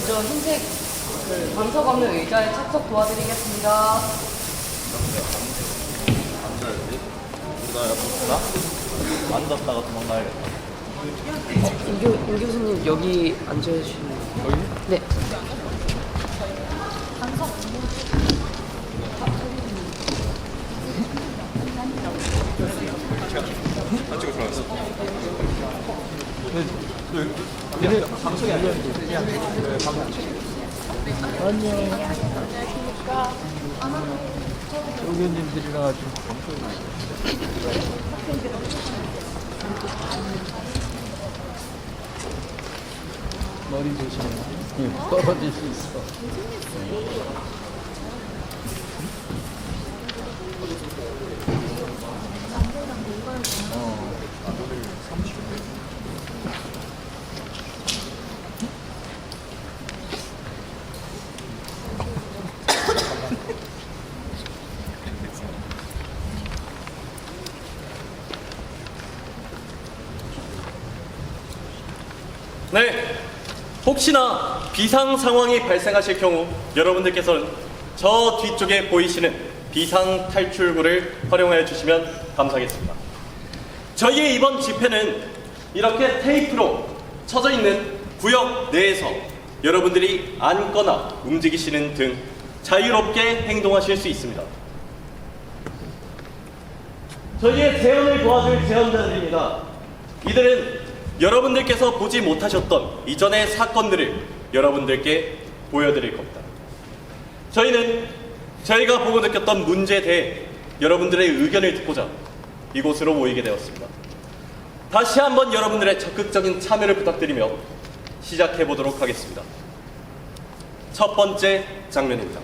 먼저 흰색 방석 없는 의자에 착석 도와드리겠습니다. 앉아야지. 우리가 옆에 앉았다가 도망가야겠다. 임 교수님 여기 앉아주시면. 여기? 네. 안 찍어 들어갔어. 얘네 방송이 안 되는데. 야, 방송 안 찍어. 안녕하십니까. 의원님들이랑 지금 방송이 머리 조심해. 떨어질 수 있어. 네, 혹시나 비상 상황이 발생하실 경우 여러분들께서는 저 뒤쪽에 보이시는 비상 탈출구를 활용하여 주시면 감사하겠습니다. 저희의 이번 집회는 이렇게 테이프로 쳐져 있는 구역 내에서 여러분들이 앉거나 움직이시는 등 자유롭게 행동하실 수 있습니다. 저희의 재연을 도와줄 재연자들입니다. 이들은 여러분들께서 보지 못하셨던 이전의 사건들을 여러분들께 보여드릴 겁니다. 저희는 저희가 보고 느꼈던 문제에 대해 여러분들의 의견을 듣고자 이곳으로 모이게 되었습니다. 다시 한번 여러분들의 적극적인 참여를 부탁드리며 시작해 보도록 하겠습니다. 첫 번째 장면입니다.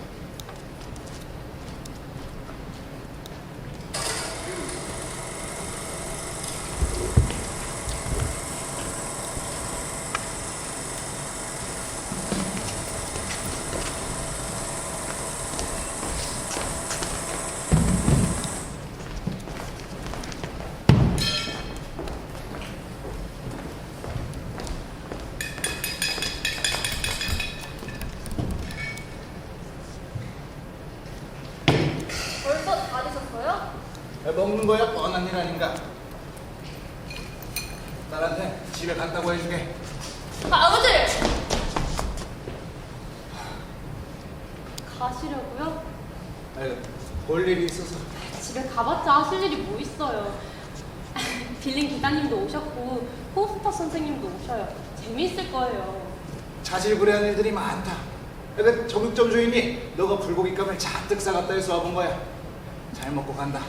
벌써 다 드셨어요? 먹는 거야 뻔한 일 아닌가? 딸한테 집에 갔다고 해주게. 아버지! 가시려고요? 아유, 볼 일이 있어서. 집에 가봤자 하실 일이 뭐 있어요. 빌린 기사님도 오셨고 호스터 선생님도 오셔요. 재미있을 거예요. 자질구레한 일들이 많다. 그 정육점 주인이 너가 불고기감을 잔뜩 싸갔다 해서 와본 거야. 잘 먹고 간다.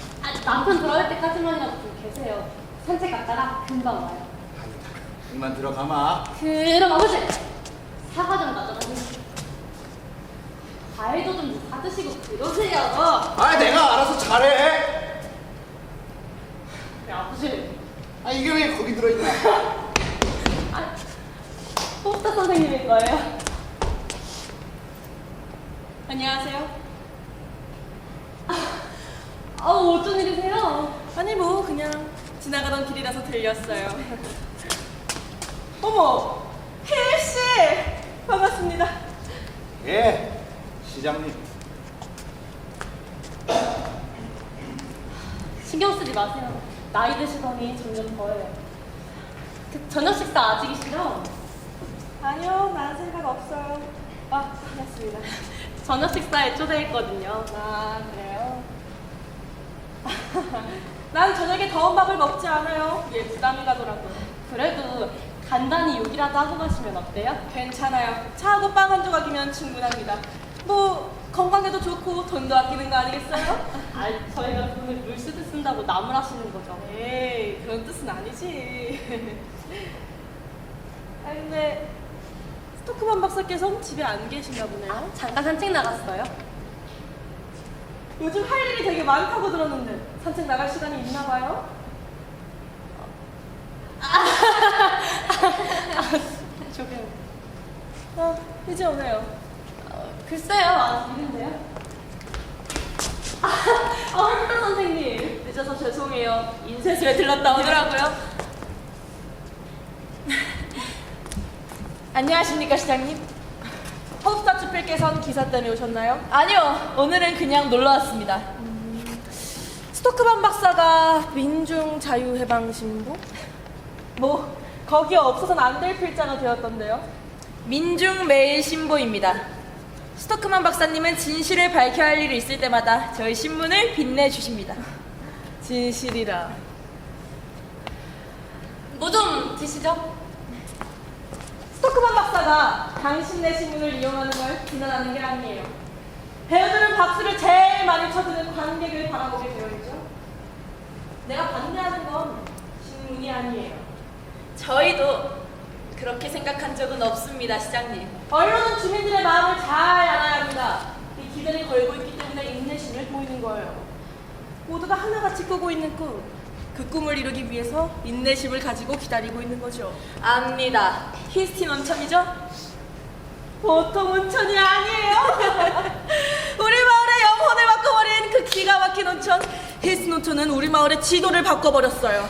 남편 돌아올 때까지만이라도 좀 계세요. 산책 갔다가 금방 와요. 아니다. 그만 들어가마. 그럼 아버지! 사과 좀 가져가세요. 과일도 좀 사드시고 그러세요. 아, 내가 알아서 잘해. 네, 아버지. 아, 이게 왜 거기 들어있냐? 아, 호스터 선생님일 거예요. 안녕하세요. 어쩐 일이세요? 아니 뭐 그냥 지나가던 길이라서 들렸어요. 어머, 혜일 씨 반갑습니다. 예, 시장님. 신경 쓰지 마세요. 나이 드시더니 점점 더해요. 저녁 식사 아직이시죠? 아니요, 난 생각 없어요. 아, 반갑습니다. 저녁 식사에 초대했거든요. 아, 그래요? 난 저녁에 더운 밥을 먹지 않아요. 얘 부담이 가더라고요. 그래도 간단히 욕이라도 하고 가시면 어때요? 괜찮아요. 차하고 빵 한 조각이면 충분합니다. 뭐 건강에도 좋고 돈도 아끼는 거 아니겠어요? 저희가 돈을 물 쓰듯 쓴다고 나무라 하시는 거죠. 에이, 그런 뜻은 아니지. 아, 근데 스토크만 박사께서는 집에 안 계신가 보네요. 잠깐 산책 나갔어요. 요즘 할 일이 되게 많다고 들었는데 산책 나갈 시간이 있나 봐요? 조금. 이제 오네요. 글쎄요, 아직 있는데요. 호스터 선생님. 늦어서 죄송해요. 인쇄소에 들렀다 오더라고요. 안녕하십니까, 시장님? 허브스타 추필께서는 기사 때문에 오셨나요? 아니요, 오늘은 그냥 놀러 왔습니다. 스토크만 박사가 민중자유해방신보? 뭐 거기에 없어서는 안 될 필자가 되었던데요. 민중매일신보입니다. 스토크만 박사님은 진실을 밝혀야 할 일이 있을 때마다 저희 신문을 빛내주십니다. 진실이라. 뭐 좀 드시죠? 스토크만 박사가 당신네 신문을 이용하는 걸 비난하는 게 아니에요. 배우들은 박수를 제일 많이 쳐주는 관객을 바라보게 되어 있죠. 내가 반대하는 건 신문이 아니에요. 저희도 그렇게 생각한 적은 없습니다, 시장님. 언론은 주민들의 마음을 잘 알아야 합니다. 이 기대를 걸고 있기 때문에 인내심을 보이는 거예요. 모두가 하나같이 꾸고 있는 꿈. 그 꿈을 이루기 위해서 인내심을 가지고 기다리고 있는 거죠. 압니다. 히스틴 원천이죠? 보통 온천이 아니에요. 우리 마을의 영혼을 바꿔버린 그 기가 막힌 온천. 히스틴 온천은 우리 마을의 지도를 바꿔버렸어요.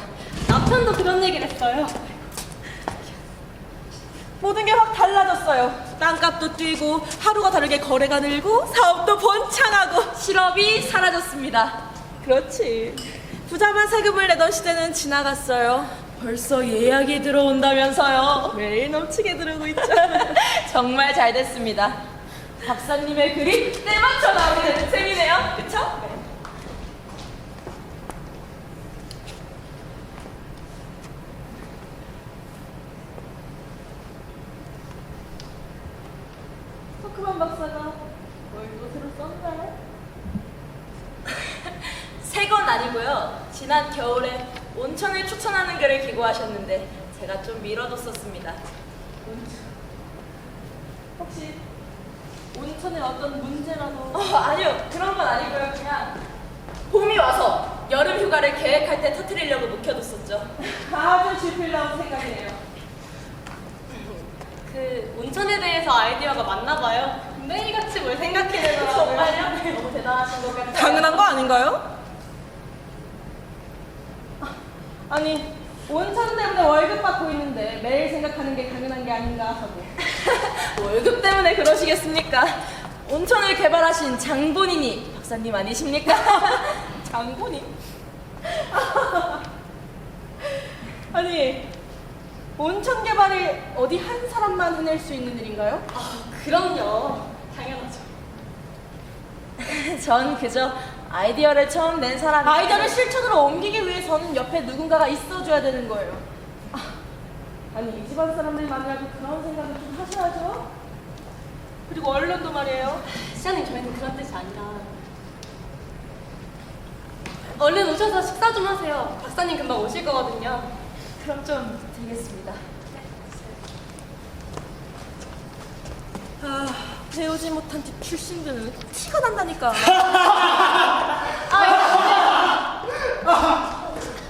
남편도 그런 얘기를 했어요. 모든 게 확 달라졌어요. 땅값도 뛰고 하루가 다르게 거래가 늘고 사업도 번창하고 실업이 사라졌습니다. 그렇지. 부자만 세금을 내던 시대는 지나갔어요. 벌써 예약이 들어온다면서요. 매일 넘치게 들어오고 있죠. 정말 잘 됐습니다. 박사님의 글이 때맞춰 나오게 되는 셈이네요. 그쵸? 토크만 박사가 뭘 또 새로 썼나요? 새 건 아니고요. 지난 겨울에 온천을 추천하는 글을 기고하셨는데 제가 좀 미뤄뒀었습니다. 혹시 온천에 어떤 문제라도? 아니요. 그런 건 아니고요. 그냥 봄이 와서 여름 휴가를 계획할 때 터뜨리려고 묵혀뒀었죠. 아주 질필나온 생각이네요. 그 온천에 대해서 아이디어가 맞나 봐요. 매일같이 뭘 생각해내더라고요. 정말요? 너무 대단하신 것 같아요. 당연한 거 아닌가요? 아니 온천 때문에 월급 받고 있는데 매일 생각하는 게 당연한 게 아닌가 하고. 월급 때문에 그러시겠습니까? 온천을 개발하신 장본인이 박사님 아니십니까? 장본인? 아니 온천 개발이 어디 한 사람만 해낼 수 있는 일인가요? 그럼요. 당연하죠. 전 그저 아이디어를 처음 낸 사람이 아이디어를 실천으로 옮기기 위해서는 옆에 누군가가 있어줘야 되는 거예요. 아니 이 집안 사람들 만나고 그런 생각을 좀 하셔야죠. 그리고 언론도 말이에요. 시장님 저희는 그런 뜻이 아니라 얼른 오셔서 식사 좀 하세요. 박사님 금방 오실 거거든요. 그럼 좀 되겠습니다. 배우지 못한 집 출신들은 티가 난다니까.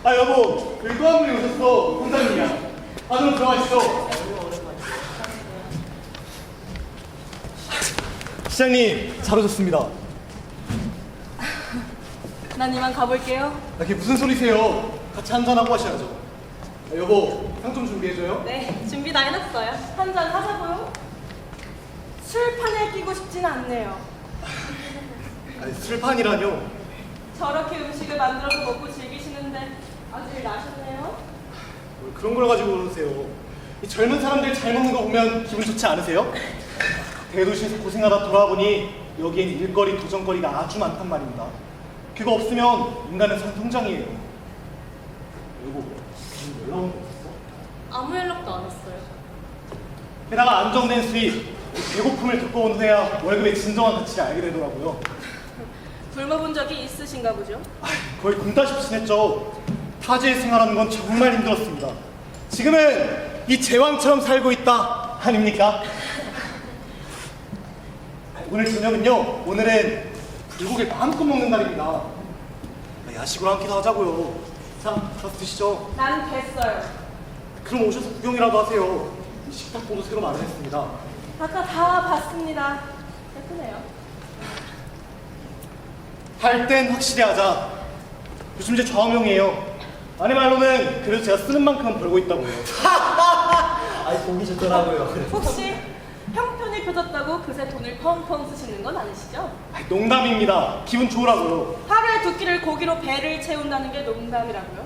아 여보, 여기 또 한 분이 오셨어. 본사님이야. 아 좀 들어가시죠. 시장님 잘 오셨습니다. 난 이만 가볼게요. 그게 무슨 소리세요? 같이 한잔하고 하셔야죠. 아, 여보, 상 좀 준비해줘요. 네, 준비 다 해놨어요. 한잔 하자고요. 술판에 끼고 싶진 않네요. 아니, 술판이라뇨. 저렇게 음식을 만들어서 먹고 즐기시는데 아주 일 나셨네요. 뭘 그런 걸 가지고 그러세요. 이 젊은 사람들 잘 먹는 거 보면 기분 좋지 않으세요? 대도시에서 고생하다 돌아보니 여기엔 일거리, 도전거리가 아주 많단 말입니다. 그거 없으면 인간은 산통장이에요. 여보, 지금 연락 온 거 없어? 아무 연락도 안 왔어요. 게다가 안정된 수입, 배고픔을 겪어온 후에야 월급의 진정한 가치를 알게 되더라고요. 굶어본 적이 있으신가 보죠? 거의 굶다시피 지냈죠. 타지에 생활하는 건 정말 힘들었습니다. 지금은 이 제왕처럼 살고 있다 아닙니까? 오늘 저녁은요, 오늘은 불고기 마음껏 먹는 날입니다. 야식으로 한 끼 더 하자고요. 자, 가서 드시죠. 난 됐어요. 그럼 오셔서 구경이라도 하세요. 이 식탁보도 새로 마련했습니다. 아까 다 봤습니다. 예쁘네요. 할 땐 확실히 하자. 요즘 제 좌우명이에요. 아내 말로는 그래도 제가 쓰는 만큼 벌고 있다고요. 아이 보기 좋더라고요. 혹시 형편이 손이 펴졌다고 그새 돈을 펑펑 쓰시는 건 아니시죠? 농담입니다. 기분 좋으라고요. 하루에 2끼를 고기로 배를 채운다는 게 농담이라고요?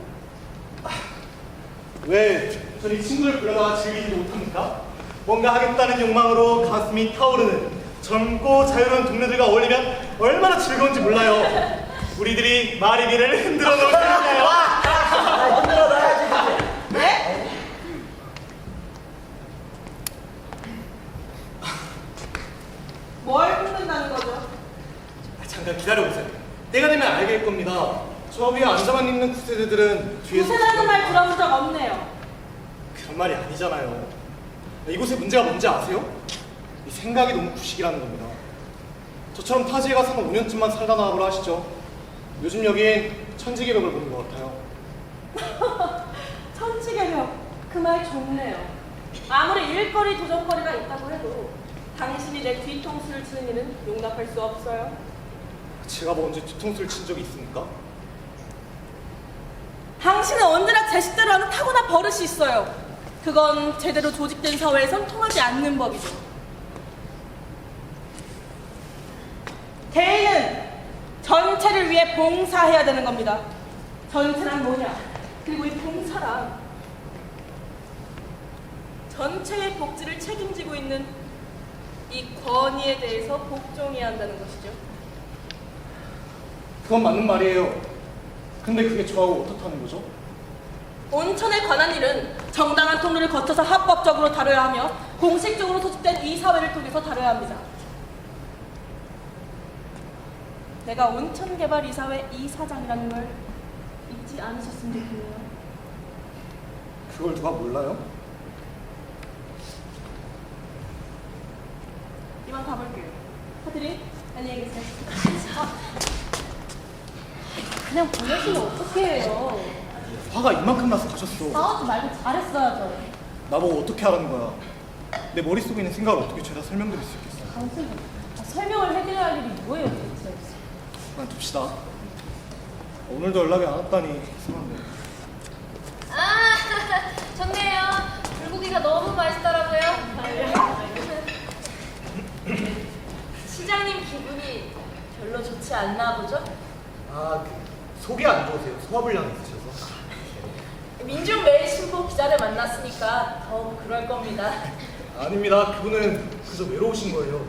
왜 저희 친구를 불러다가 즐기지 못합니까? 뭔가 하겠다는 욕망으로 가슴이 타오르는 젊고 자유로운 동료들과 어울리면 얼마나 즐거운지 몰라요. 우리들이 마리비를 흔들어 놓을 테니까요. 네? 뭘 흔든다는 거죠? 잠깐 기다려보세요. 때가 되면 알게 될 겁니다. 저 위에 앉아만 있는 구세대들은 뒤에서 구세라는 말 들어본 적 없네요. 그런 말이 아니잖아요. 이곳의 문제가 뭔지 아세요? 이 생각이 너무 구식이라는 겁니다. 저처럼 타지에 가서 한 5년쯤만 살다 나와보라 하시죠. 요즘 여긴 천지개벽을 보는 것 같아요. 천지개벽, 그 말 좋네요. 아무리 일거리 도전거리가 있다고 해도 당신이 내 뒤통수를 치는 일은 용납할 수 없어요. 제가 뭐 언제 뒤통수를 친 적이 있습니까? 당신은 언제나 제 식대로 하는 타고난 버릇이 있어요. 그건 제대로 조직된 사회에선 통하지 않는 법이죠. 개인은 전체를 위해 봉사해야 되는 겁니다. 전체란 뭐냐? 그리고 이 봉사란 전체의 복지를 책임지고 있는 이 권위에 대해서 복종해야 한다는 것이죠. 그건 맞는 말이에요. 근데 그게 저하고 어떻다는 거죠? 온천에 관한 일은 정당한 통로를 거쳐서 합법적으로 다뤄야 하며 공식적으로 소집된 이 사회를 통해서 다뤄야 합니다. 내가 온천개발이사회 이사장이라는 걸 잊지 않으셨으면 좋겠네요. 그걸 누가 몰라요? 이만 가볼게요. 하드리, 안녕히 계세요. 그냥 보내시면 어떡해요. 화가 이만큼 나서 가셨어. 싸우지 말고 잘했어야죠. 나보고 어떻게 하라는 거야? 내 머릿속에 있는 생각을 어떻게 죄다 설명드릴 수 있겠어? 당신 설명을 해드려야 할 일이 뭐예요 도대체. 그만둡시다. 오늘도 연락이 안 왔다니 이상한데. 아, 좋네요. 불고기가 너무 맛있더라고요. 시장님 기분이 별로 좋지 않나 보죠? 아, 속이 안 좋으세요. 소화불량이 있으셔서. 민중매일신보 기자를 만났으니까 더욱 그럴 겁니다. 아닙니다. 그분은 그저 외로우신 거예요.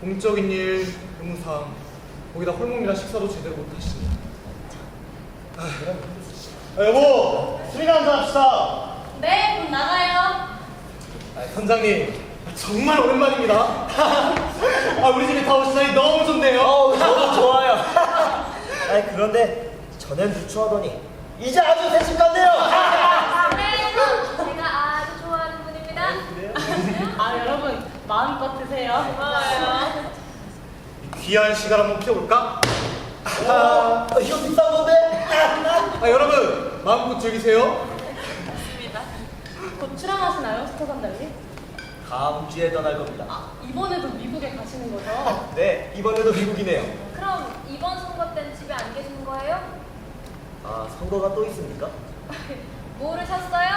공적인 일, 의무상, 거기다 홀몸이라 식사도 제대로 못 하시니. 여보, 술이나 한잔 합시다. 네, 곧 나가요. 선장님, 정말 오랜만입니다. 우리 집에 다 오시다니 너무 좋네요. 저도 좋아요. 아니 그런데 전엔 누추하더니 이제 아주 대신 같네요. 네, 제가 아주 좋아하는 분입니다. 아 여러분 마음껏 드세요. 고마워요. 귀한 시간 한번 피워볼까? 이거 비싼 건데? 여러분, 마음껏 즐기세요. 곧 출항하시나요, 스터 감독님? 다음 주에 떠날 겁니다. 이번에도 미국에 가시는 거죠? 네, 이번에도 미국이네요. 그럼 이번 선거 때는 집에 안 계시는 거예요? 아, 선거가 또 있습니까? 모르셨어요?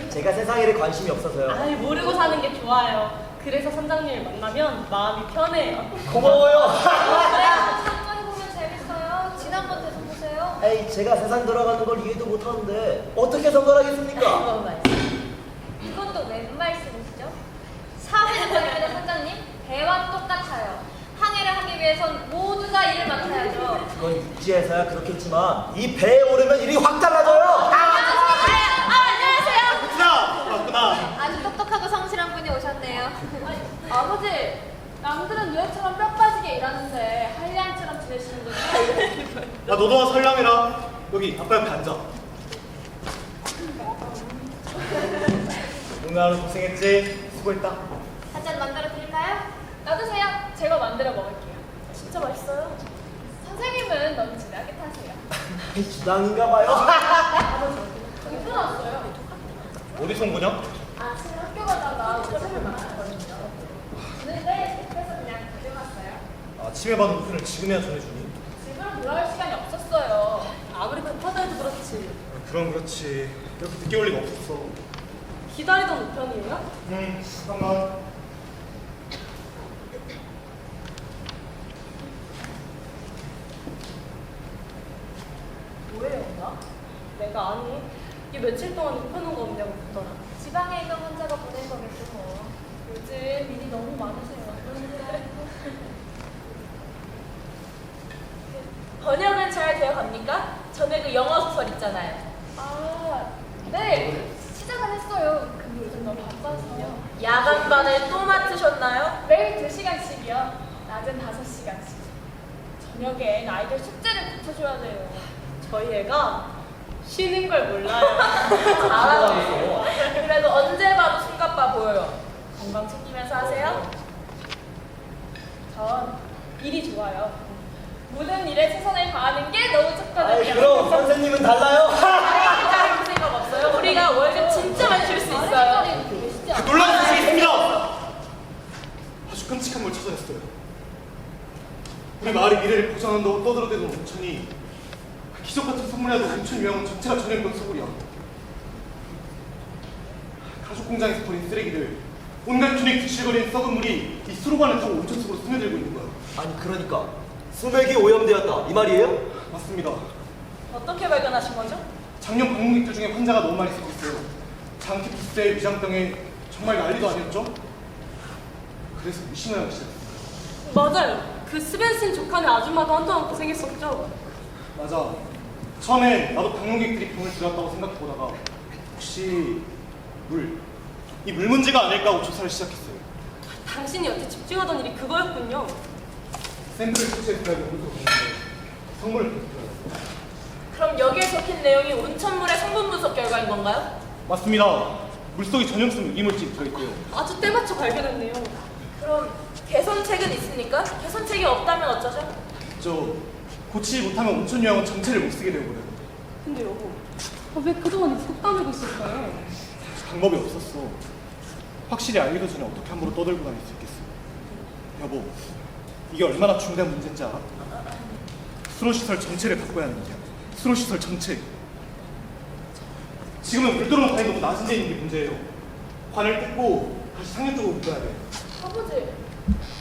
제가 세상 일에 관심이 없어서요. 아이 모르고 사는 게 좋아요. 그래서 선장님을 만나면 마음이 편해요. 고마워요. 한번 보면 재밌어요. 지난번 대선 보세요. 에이, 제가 세상 돌아가는 걸 이해도 못하는데 어떻게 선거를 하겠습니까? 이건 또 웬 말씀이시죠? 사회생활입니다, 선장님. 배와 똑같아요. 항해를 하기 위해선 모두가 일을 맡아야죠. 그건 육지에서야 그렇겠지만 이 배에 오르면 일이 확 달라져요. 안녕하세요. 자, 왔구나. 아주 똑똑하고 성실한 분이 오셨네요. 아버지, 남들은 너희처럼 뼈 빠지게 일하는데 한량처럼 지내시는군요. 너도 설명해라. 여기 아빠 옆에 앉아. 오늘 하루 고생했지? 수고했다. 한 잔 만들어 드릴까요? 놔두세요. 제가 만들어 먹을게요. 진짜 맛있어요. 선생님은 너무 진하게 타세요. 주당인가 봐요. 이분 왔어요. 어디서 온 거냐? 아침에 학교 가다가 우편을 만났거든요. 근데 그래서 그냥 가져갔어요. 아침에 받은 우편을 지금이야 전해주니? 집으로 돌아올 시간이 없었어요. 아무리 급하다 해도 그렇지. 그럼 그렇지. 이렇게 늦게 올 리가 없었어. 기다리던 우편이에요? 잠깐만. 내가 아니. 이게 며칠 동안 눕혀놓은 거 없냐고 묻더라. 지방에 있는 환자가 보낸 거겠죠 뭐. 요즘 일이 너무 많으세요. 번역은 잘 되어 갑니까? 전에 그 영어 소설 있잖아요. 아, 네. 시작은 했어요. 근데 요즘 너무 바빠서요. 야간반을 또 맡으셨나요? 매일 2시간씩이요. 낮은 5시간씩. 저녁엔 아이들 숙제를 붙여줘야 돼요. 저희 애가 쉬는 걸 몰라요. 잘하네요. 그래도 언제 봐도 숨가빠 보여요. 건강 챙기면서 하세요. 전 일이 좋아요. 모든 일에 최선을 다하는 게 너무 좋거든요. 아이, 그럼 선생님은 달라요? 기다릴 생각 없어요? 우리가 월급 진짜 많이 줄 수 있어요. 놀라운 소식이 있습니다. 아주 끔찍한 걸 찾아냈어요. 우리 마을의 미래를 보장한다고 떠들어대던 온천이 기적 같은 선물이라도 온천 요양원 전체가 전염병 소굴이야. 가죽 공장에서 버린 쓰레기들, 온갖 균에 뒤실거리는 썩은 물이 이 수로관을 타고 온천 속으로 스며들고 있는 거야. 아니 그러니까 수맥이 오염되었다 이 말이에요? 맞습니다. 어떻게 발견하신 거죠? 작년 방문객들 중에 환자가 너무 많이 생겼어요. 장기 부스에 위장병에 정말 난리도 아니었죠? 그래서 의심을 하기 시작했어요. 맞아요. 그 스벤슨 조카네 아줌마도 한동안 고생했었죠. 맞아. 처음엔 나도 방문객들이 병을 들였다고 생각해보다가 혹시 이 물 문제가 아닐까 하고 조사를 시작했어요. 당신이 여태 집중하던 일이 그거였군요. 샘플을 채취해서 연구소 보는데 성분을 분석해요. 그럼 여기에 적힌 내용이 온천물의 성분 분석 결과인 건가요? 맞습니다. 물속에 전염성 유기물질이 들어있고요. 아주 때맞춰 발견했네요. 그럼 개선책은 있습니까? 개선책이 없다면 어쩌죠? 고치지 못하면 온천 요양원 전체를 못 쓰게 되거든요. 근데 여보, 왜 그동안 입속 다물고 있었어요? 방법이 없었어. 확실히 알기도 전에 어떻게 함부로 떠들고 다닐 수 있겠어. 여보, 이게 얼마나 중대한 문제인지 알아? 수로시설 전체를 바꿔야 하는 일이야. 수로시설 전체. 지금은 물 들어오는 관이 너무 낮은 데 있는 게 문제예요. 관을 뜯고 다시 상류 쪽으로 묶어야 돼. 아버지,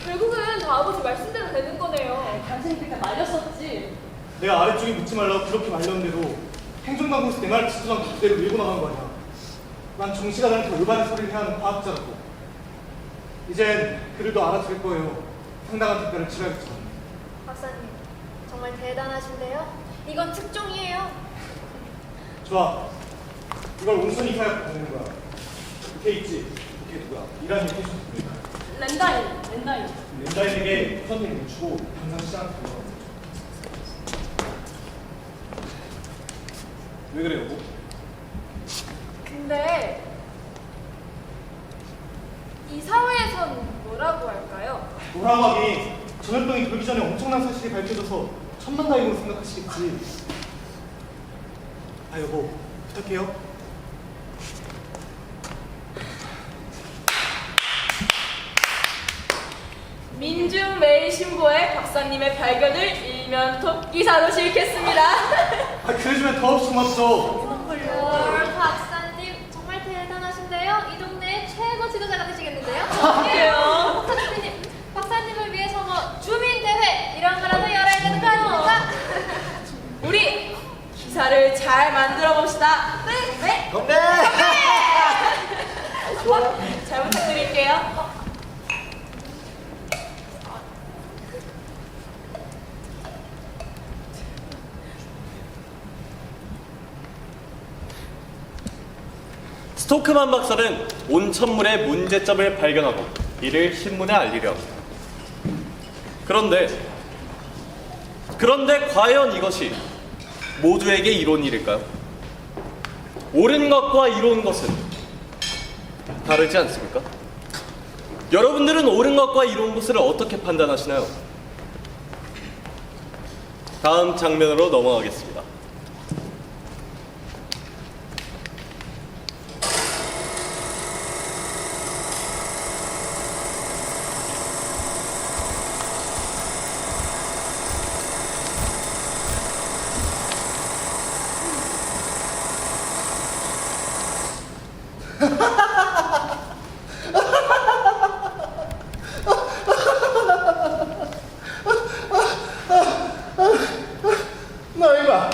결국은 다 아버지 말씀대로 되는 거네요. 당신이 그때 말렸었지. 내가 아래쪽에 묻지 말라고 그렇게 말렸는데도 행정당국에서 내 말을 듣지도 않고 그대로 밀고 나간 거 아니야. 난 정시가 다니까 올바른 소리를 해야 하는 과학자라고. 이젠 그들도 알아들을 거예요. 상당한 대가를 치러야겠죠. 박사님, 정말 대단하신데요? 이건 특종이에요. 좋아. 이걸 온천 이사야 보내는 거야. 이렇게 있지. 이렇게 누구야? 이란 이렇게 좀 렌다인. 렌다인에게 우선을 묻히고 당장 시작을 들어. 왜 그래 여보? 근데 이 사회에선 뭐라고 할까요? 뭐라고 하기 전염병이 돌기 전에 엄청난 사실이 밝혀져서 천만다행으로 생각하시겠지. 아 여보 부탁해요. 민중매일신보에 박사님의 발견을 일면톱 기사로 실겠습니다. 아 그래주면 더없이 고맙죠. 박사님 정말 대단하신데요? 이 동네 최고 지도자가 되시겠는데요? 어때요? 박사님을 위해서 뭐 주민대회 이런 거라도 열어야 되는 거 아닙니까? 우리 기사를 잘 만들어 봅시다. 네. 건배! 잘 부탁드릴게요. 스토크만 박사는 온천물의 문제점을 발견하고 이를 신문에 알리려 합니다. 그런데 과연 이것이 모두에게 이로운 일일까요? 옳은 것과 이로운 것은 다르지 않습니까? 여러분들은 옳은 것과 이로운 것을 어떻게 판단하시나요? 다음 장면으로 넘어가겠습니다. 나 이봐.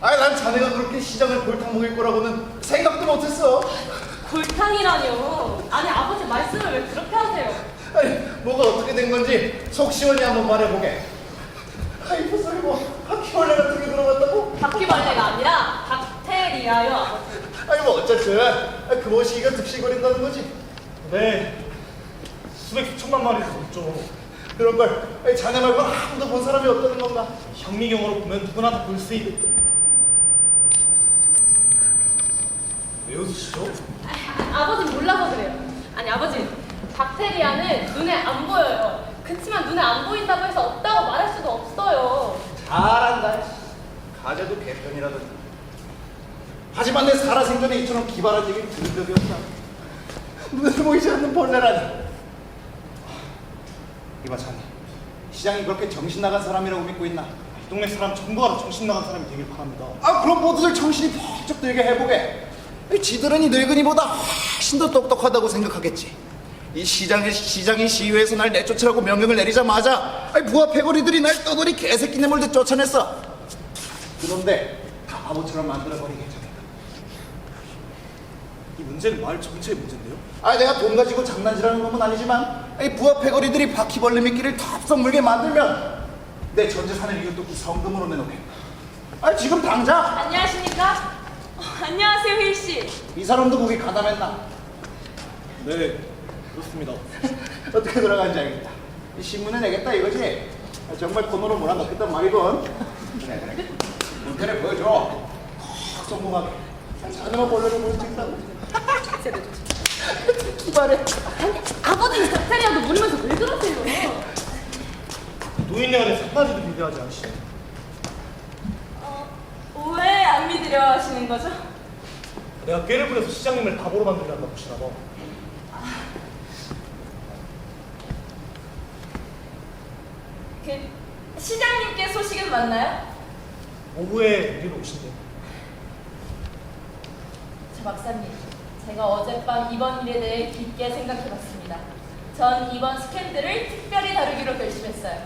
아니 난 자네가 그렇게 시장 시장을 골탕 먹일 거라고는 생각도 못했어. 골탕이라뇨. 아니 아버지 말씀을 왜 그렇게 하세요? 아니, 뭐가 어떻게 된 건지 속 시원히 한번 말해보게. 아이, 무슨 바퀴벌레 같은 게 들어갔다고? 바퀴벌레가 아니라 박테리아요 아버지. 아니, 뭐 어쨌든 그 모시기가 득실거린다는 거지. 네, 수백 수천만 마리 넘죠. 그런 걸 자네 말고 아무도 본 사람이 없다는 건가? 현미경으로 보면 누구나 다 볼 수 있는. 왜 웃으시죠? 아버지 몰라서 그래요. 아니 아버지 박테리아는 눈에 안 보여요. 그치만 눈에 안 보인다고 해서 없다고 말할 수도 없어요. 잘한다. 가재도 개편이라던가. 하지만 내 살아생전에 이처럼 기발한 얘기를 들은 적이 없다. 눈에 보이지 않는 벌레라니. 이봐 자네, 시장이 그렇게 정신 나간 사람이라고 믿고 있나? 이 동네 사람 전부가 다 정신 나간 사람이 되길 바랍니다. 아, 그럼 모두들 정신이 번쩍 들게 해보게. 지들은 이 늙은이보다 훨씬 더 똑똑하다고 생각하겠지. 이 시장의 시위에서 날 내쫓으라고 명령을 내리자마자 부하 패거리들이 날 떠돌이 개새끼네 몰듯 쫓아냈어. 그런데 다 바보처럼 만들어버리겠잖아. 이 문제는 마을 전체의 문제인데요. 내가 돈 가지고 장난질하는 놈은 아니지만 부하 패거리들이 바퀴벌레 미끼를 덥석 물게 만들면 내 전 재산을 이웃돕기 성금으로 내놓겠다. 지금 당장 안녕하십니까? 안녕하세요, 휠 씨. 이 사람도 거기 가담했나? 네, 그렇습니다. 어떻게 돌아가는지 알겠다. 이 신문에 내겠다 이거지? 정말 번호로 몰아넣겠단 말이군. 그래. 인터넷 보여줘. 콕 성공하게. 자네만 벌레를 보여주겠다고 기발해. 아버지 박테리아도 모르면서 왜 그러세요? 노인네 간에 한마디도 비교하지 않으시죠? 왜 안 믿으려 하시는 거죠? 내가 꾀를 부려서 시장님을 바보로 만들려다 보시나 봐. 시장님께 소식은 맞나요? 오후에 우리로 오신대. 저 박사님, 제가 어젯밤 이번 일에 대해 깊게 생각해봤습니다. 전 이번 스캔들을 특별히 다루기로 결심했어요.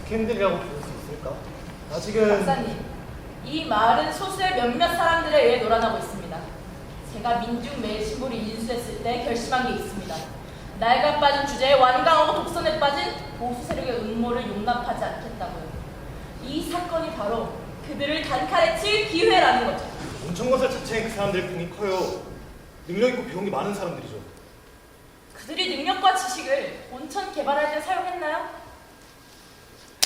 스캔들이라고 부를 수 있을까? 아직은 박사님, 이 마을은 소수의 몇몇 사람들에 의해 놀아나고 있습니다. 제가 민중 매신부를 인수했을 때 결심한 게 있습니다. 낡아 빠진 주제에 완강하고 독선에 빠진 보수 세력의 음모를 용납하지 않겠다고요. 이 사건이 바로 그들을 단칼에 칠 기회라는 거죠. 온천건설 자체에 그 사람들 공이 커요. 능력 있고 배운 게 많은 사람들이죠. 그들이 능력과 지식을 온천 개발할 때 사용했나요?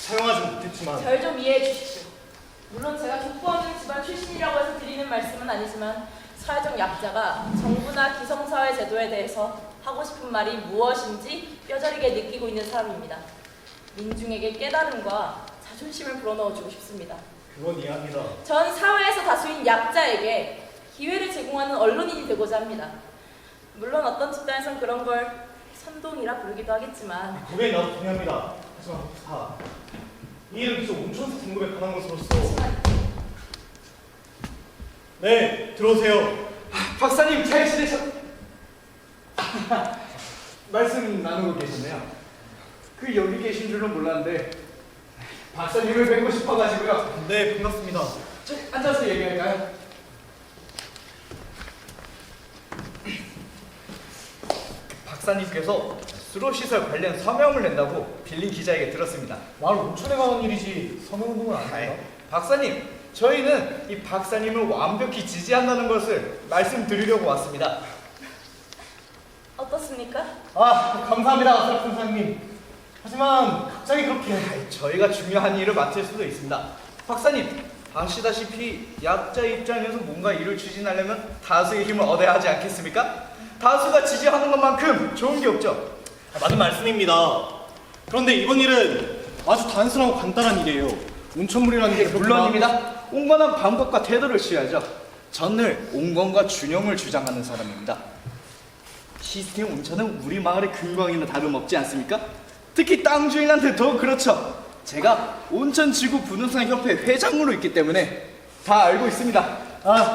사용하지 못했지만 절 좀 이해해 주십시오. 물론 제가 족보없는 집안 출신이라고 해서 드리는 말씀은 아니지만 사회적 약자가 정부나 기성사회 제도에 대해서 하고 싶은 말이 무엇인지 뼈저리게 느끼고 있는 사람입니다. 민중에게 깨달음과 자존심을 불어넣어주고 싶습니다. 그건 이해합니다. 전 사회에서 다수인 약자에게 기회를 제공하는 언론인이 되고자 합니다. 물론 어떤 집단에선 그런 걸 선동이라 부르기도 하겠지만 거기에 나도 동의합니다. 하지만 이 일은 계속 온천수 등급에 관한 것으로서 네, 들어오세요. 박사님 잘 지내셨? 말씀 나누고 계셨네요. 그 여기 계신 줄은 몰랐는데 박사님을 뵙고 싶어가지고요. 네, 반갑습니다. 앉아서 얘기할까요? 박사님께서 수로시설 관련 서명을 낸다고 빌린 기자에게 들었습니다. 마을 온천에 관한 일이지 서명운동은 아닙니다. 박사님, 저희는 이 박사님을 완벽히 지지한다는 것을 말씀드리려고 왔습니다. 어떻습니까? 감사합니다, 아스라 선생님. 하지만 갑자기 그렇게 저희가 중요한 일을 맡을 수도 있습니다. 박사님, 아시다시피 약자 입장에서 뭔가 일을 추진하려면 다수의 힘을 얻어야 하지 않겠습니까? 다수가 지지하는 것만큼 좋은 게 없죠. 맞는 말씀입니다. 그런데 이번 일은 아주 단순하고 간단한 일이에요. 온천물이라는 게 물론입니다. 온건한 방법과 태도를 취하죠. 저는 온건과 균형을 주장하는 사람입니다. 시스템 온천은 우리 마을의 근광이나 다름없지 않습니까? 특히 땅 주인한테 더 그렇죠. 제가 온천지구 부동산 협회 회장으로 있기 때문에 다 알고 있습니다.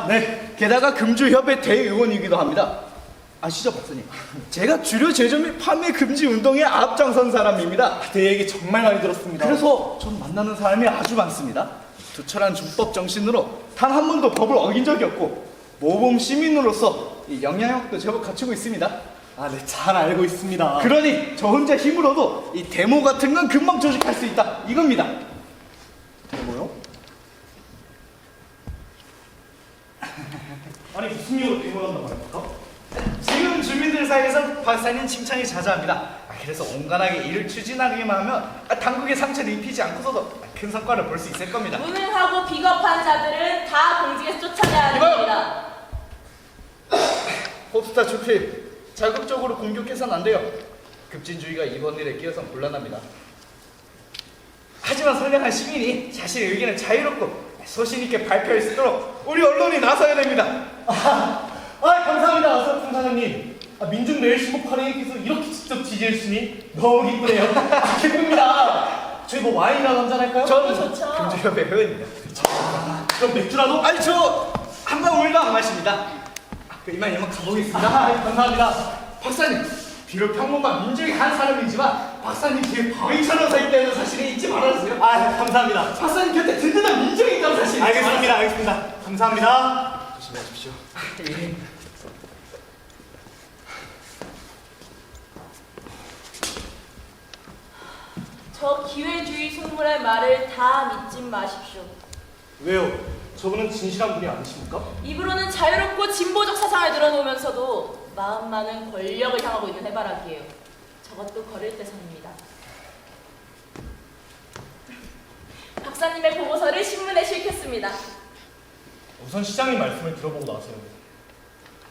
네. 게다가 금주협회 대의원이기도 합니다. 아시죠, 박사님? 제가 주류 제조 및 판매 금지 운동에 앞장선 사람입니다. 내 얘기 정말 많이 들었습니다. 그래서 전 만나는 사람이 아주 많습니다. 투철한 준법 정신으로 단 한 번도 법을 어긴 적이 없고 모범 시민으로서 이 영향력도 제법 갖추고 있습니다. 아, 네, 잘 알고 있습니다. 그러니 저 혼자 힘으로도 이 데모 같은 건 금방 조직할 수 있다 이겁니다. 뭐요? 아니, 무슨 이유로 데모를 한단 말입니까? 지금 주민들 사이에서 박사님 칭찬이 자자합니다. 그래서 온건하게 일을 추진하기만 하면 당국의 상처를 입히지 않고서도 큰 성과를 볼 수 있을 겁니다. 무능하고 비겁한 자들은 다 공직에서 쫓아내야 합니다. 홉스타 주필 자극적으로 공격해서는 안 돼요. 급진주의가 이번 일에 끼어선 곤란합니다. 하지만 선량한 시민이 자신의 의견을 자유롭고 소신 있게 발표할 수 있도록 우리 언론이 나서야 됩니다. 감사합니다, 어서 사장님. 민중 매일신문 발행님께서 이렇게 직접 지지해 주시니 너무 기쁘네요. 기쁩니다. 저희 뭐 와인이라도 한잔 할까요? 저는 좋죠. 금주협회 회원입니다. 그럼 맥주라도? 아니 저 한 방울도 안 마십니다. 이만 가보겠습니다. 감사합니다. 박사님, 비록 평범한 민중의 한 사람이지만 박사님 뒤에 바위처럼 서 있다는 사실을 잊지 말아주세요. 감사합니다. 박사님 곁에 든든한 민중이 있다는 사실. 알겠습니다. 감사합니다. 조심하십시오. 저 기회주의 속물의 말을 다 믿지 마십시오. 왜요? 저분은 진실한 분이 아니십니까? 입으로는 자유롭고 진보적 사상을 늘어놓으면서도 마음만은 권력을 향하고 있는 해바라기예요. 저것도 거릴 대상입니다. 박사님의 보고서를 신문에 실겠습니다. 우선 시장님 말씀을 들어보고 나서요.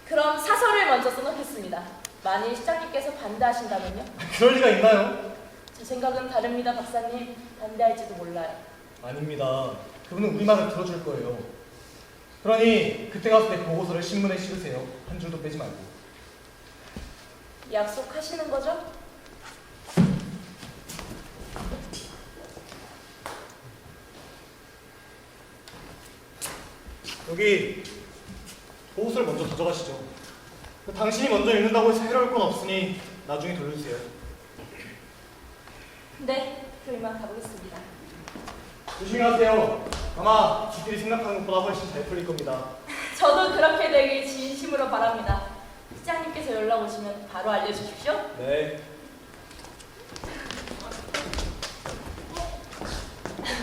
그럼 사설을 먼저 써놓겠습니다. 만일 시장님께서 반대하신다면요? 그럴 리가 있나요? 제 생각은 다릅니다, 박사님. 반대할지도 몰라요. 아닙니다. 그분은 우리 말을 들어줄 거예요. 그러니 그때 가서 내 보고서를 신문에 실으세요. 한 줄도 빼지 말고. 약속하시는 거죠? 여기 보고서를 먼저 가져가시죠. 당신이 먼저 읽는다고 해서 해로울 건 없으니 나중에 돌려주세요. 네, 그럼 이만 가보겠습니다. 조심히 하세요. 아마 지들이 생각하는 것보다 훨씬 잘 풀릴 겁니다. 저도 그렇게 되길 진심으로 바랍니다. 시장님께서 연락 오시면 바로 알려주십시오. 네.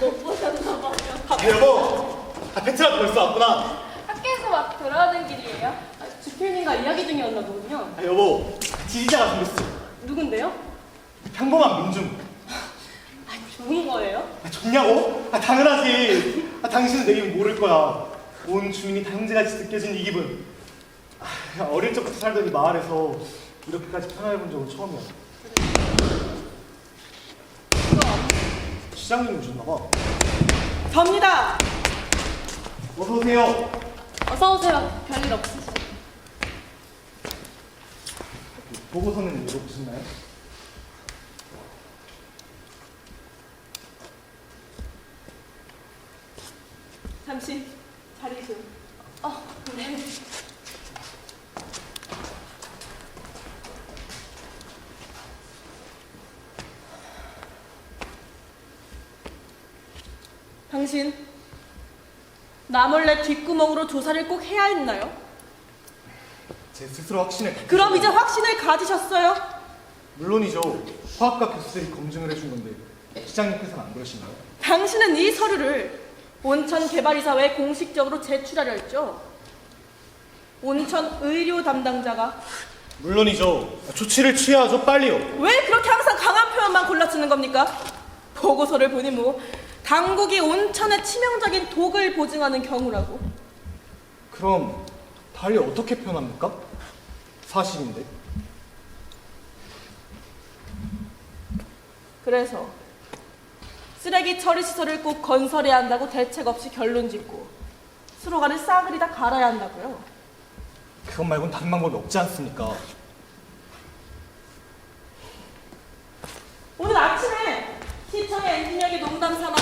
못 보셨나 봐요. 여보! 페트라 벌써 왔구나. 학교에서 막 돌아오는 길이에요. 주필님과 이야기 중이었나 보군요. 여보, 지지자가 생겼어. 누군데요? 평범한 민중. 좋은 거예요? 좋냐고? 당연하지. 당신은 내 기분 모를 거야. 온 주민이 다 형제같이 느껴진 이 기분. 어릴 적부터 살던 이 마을에서 이렇게까지 편안해본 적은 처음이야. 시장님 오셨나봐. 접니다. 어서 오세요. 어서 오세요. 별일 없으시죠? 보고서는 읽어보셨나요? 잠시 자리 좀. 네. 당신 나 몰래 뒷구멍으로 조사를 꼭 해야 했나요? 제 스스로 확신을 그럼 이제 확신을 가지셨어요? 물론이죠. 화학과 교수들이 검증을 해준 건데 시장님께서는 안 그러신가요? 당신은 이 서류를 온천개발이사회에 공식적으로 제출하려 했죠. 온천 의료 담당자가 물론이죠. 조치를 취해야죠. 빨리요. 왜 그렇게 항상 강한 표현만 골라 쓰는 겁니까? 보고서를 보니 뭐 당국이 온천의 치명적인 독을 보증하는 경우라고. 그럼 달리 어떻게 표현합니까? 사실인데. 그래서 쓰레기 처리 시설을 꼭 건설해야 한다고 대책 없이 결론 짓고 수로가를 싸그리 다 갈아야 한다고요. 그것 말고는 다른 방법이 없지 않습니까? 오늘 아침에 시청의 엔지니어에게 농담 삼아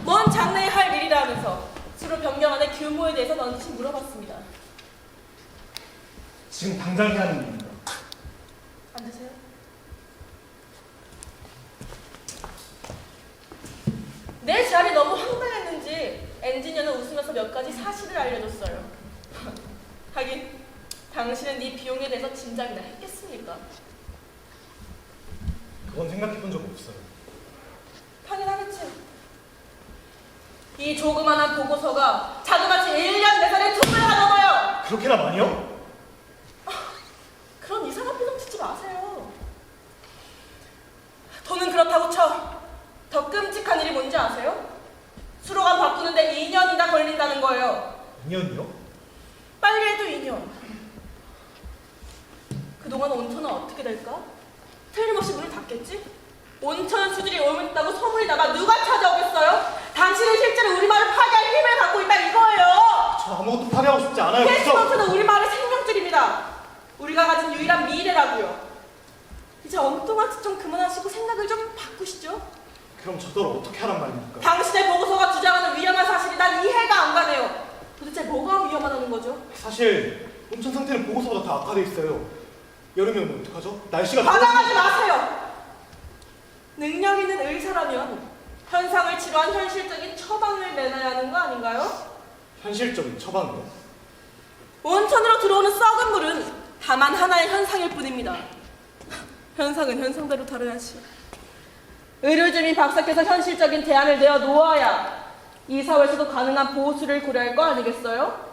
먼 장래에 할 일이라면서 수로 변경안의 규모에 대해서 넌지 물어봤습니다. 지금 당장 해야 하는 일입니다. 앉으세요. 내 자리 너무 황당했는지 하긴 당신은 네 비용에 대해서 짐작이나 했겠습니까? 그건 생각해본 적 없어요. 당연하겠지. 이 조그만한 보고서가 자그마치 1년 내산의 2배가 넘어요. 그렇게나 많이요? 그런 이상한 표정 짓지 마세요. 돈은 그렇다고 쳐. 더 끔찍한 일이 뭔지 아세요? 수로가 바꾸는데 2년이나 걸린다는 거예요. 2년이요? 빨리 해도 2년. 그동안 온천은 어떻게 될까? 틀림없이 문을 닫겠지? 온천 수질이 오염됐다고 소문이 나가 누가 찾아오겠어요? 당신은 실제로 우리말을 파괴할 힘을 갖고 있다 이거예요. 저 아무것도 파괴하고 싶지 않아요. 캐스먼트는 우리말의 생명줄입니다. 우리가 가진 유일한 미래라고요. 이제 엉뚱한 짓 좀 그만하시고 생각을 좀 바꾸시죠. 그럼 저더러 어떻게 하란 말입니까? 당신의 보고서가 주장하는 위험한 사실이 난 이해가 안 가네요. 도대체 뭐가 위험하다는 거죠? 사실 온천 상태는 보고서보다 더 악화돼 있어요. 여름이 오면 어떡하죠? 날씨가 과장하지 마세요. 능력 있는 의사라면 현상을 치료한 현실적인 처방을 내놔야 하는 거 아닌가요? 현실적인 처방이요? 온천으로 들어오는 썩은 물은 다만 하나의 현상일 뿐입니다. 현상은 현상대로 다뤄야지. 의료진이 박사께서 현실적인 대안을 내어 놓아야 이 사회에서도 가능한 보수를 고려할 거 아니겠어요?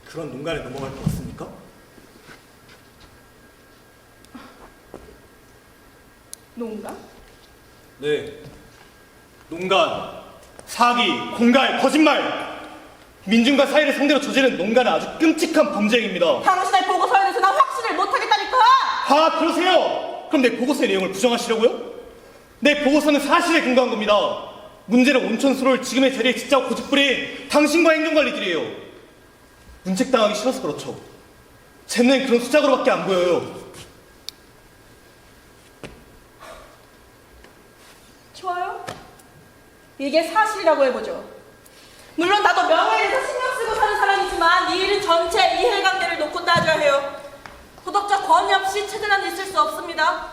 그런 농간에 넘어갈 것 같습니까? 농가? 네. 농간, 사기, 공갈, 거짓말! 민중과 사회를 상대로 저지른 농간은 아주 끔찍한 범죄 행위입니다. 당신의 보고서에 대해서 난 확신을 못하겠다니까! 아, 그러세요? 그럼 내 보고서의 내용을 부정하시려고요? 내 보고서는 사실에 근거한 겁니다. 문제는 온천 수로를 지금의 자리에 짓자고 고집부린 당신과 행정관리들이에요. 문책당하기 싫어서 그렇죠. 제 눈엔 그런 수작으로밖에 안 보여요. 좋아요. 이게 사실이라고 해보죠. 물론 나도 명예에 대해서 신경 쓰고 사는 사람이지만 이 일은 전체 이해관계를 놓고 따져야 해요. 도덕적 권위 없이 최대한 있을 수 없습니다.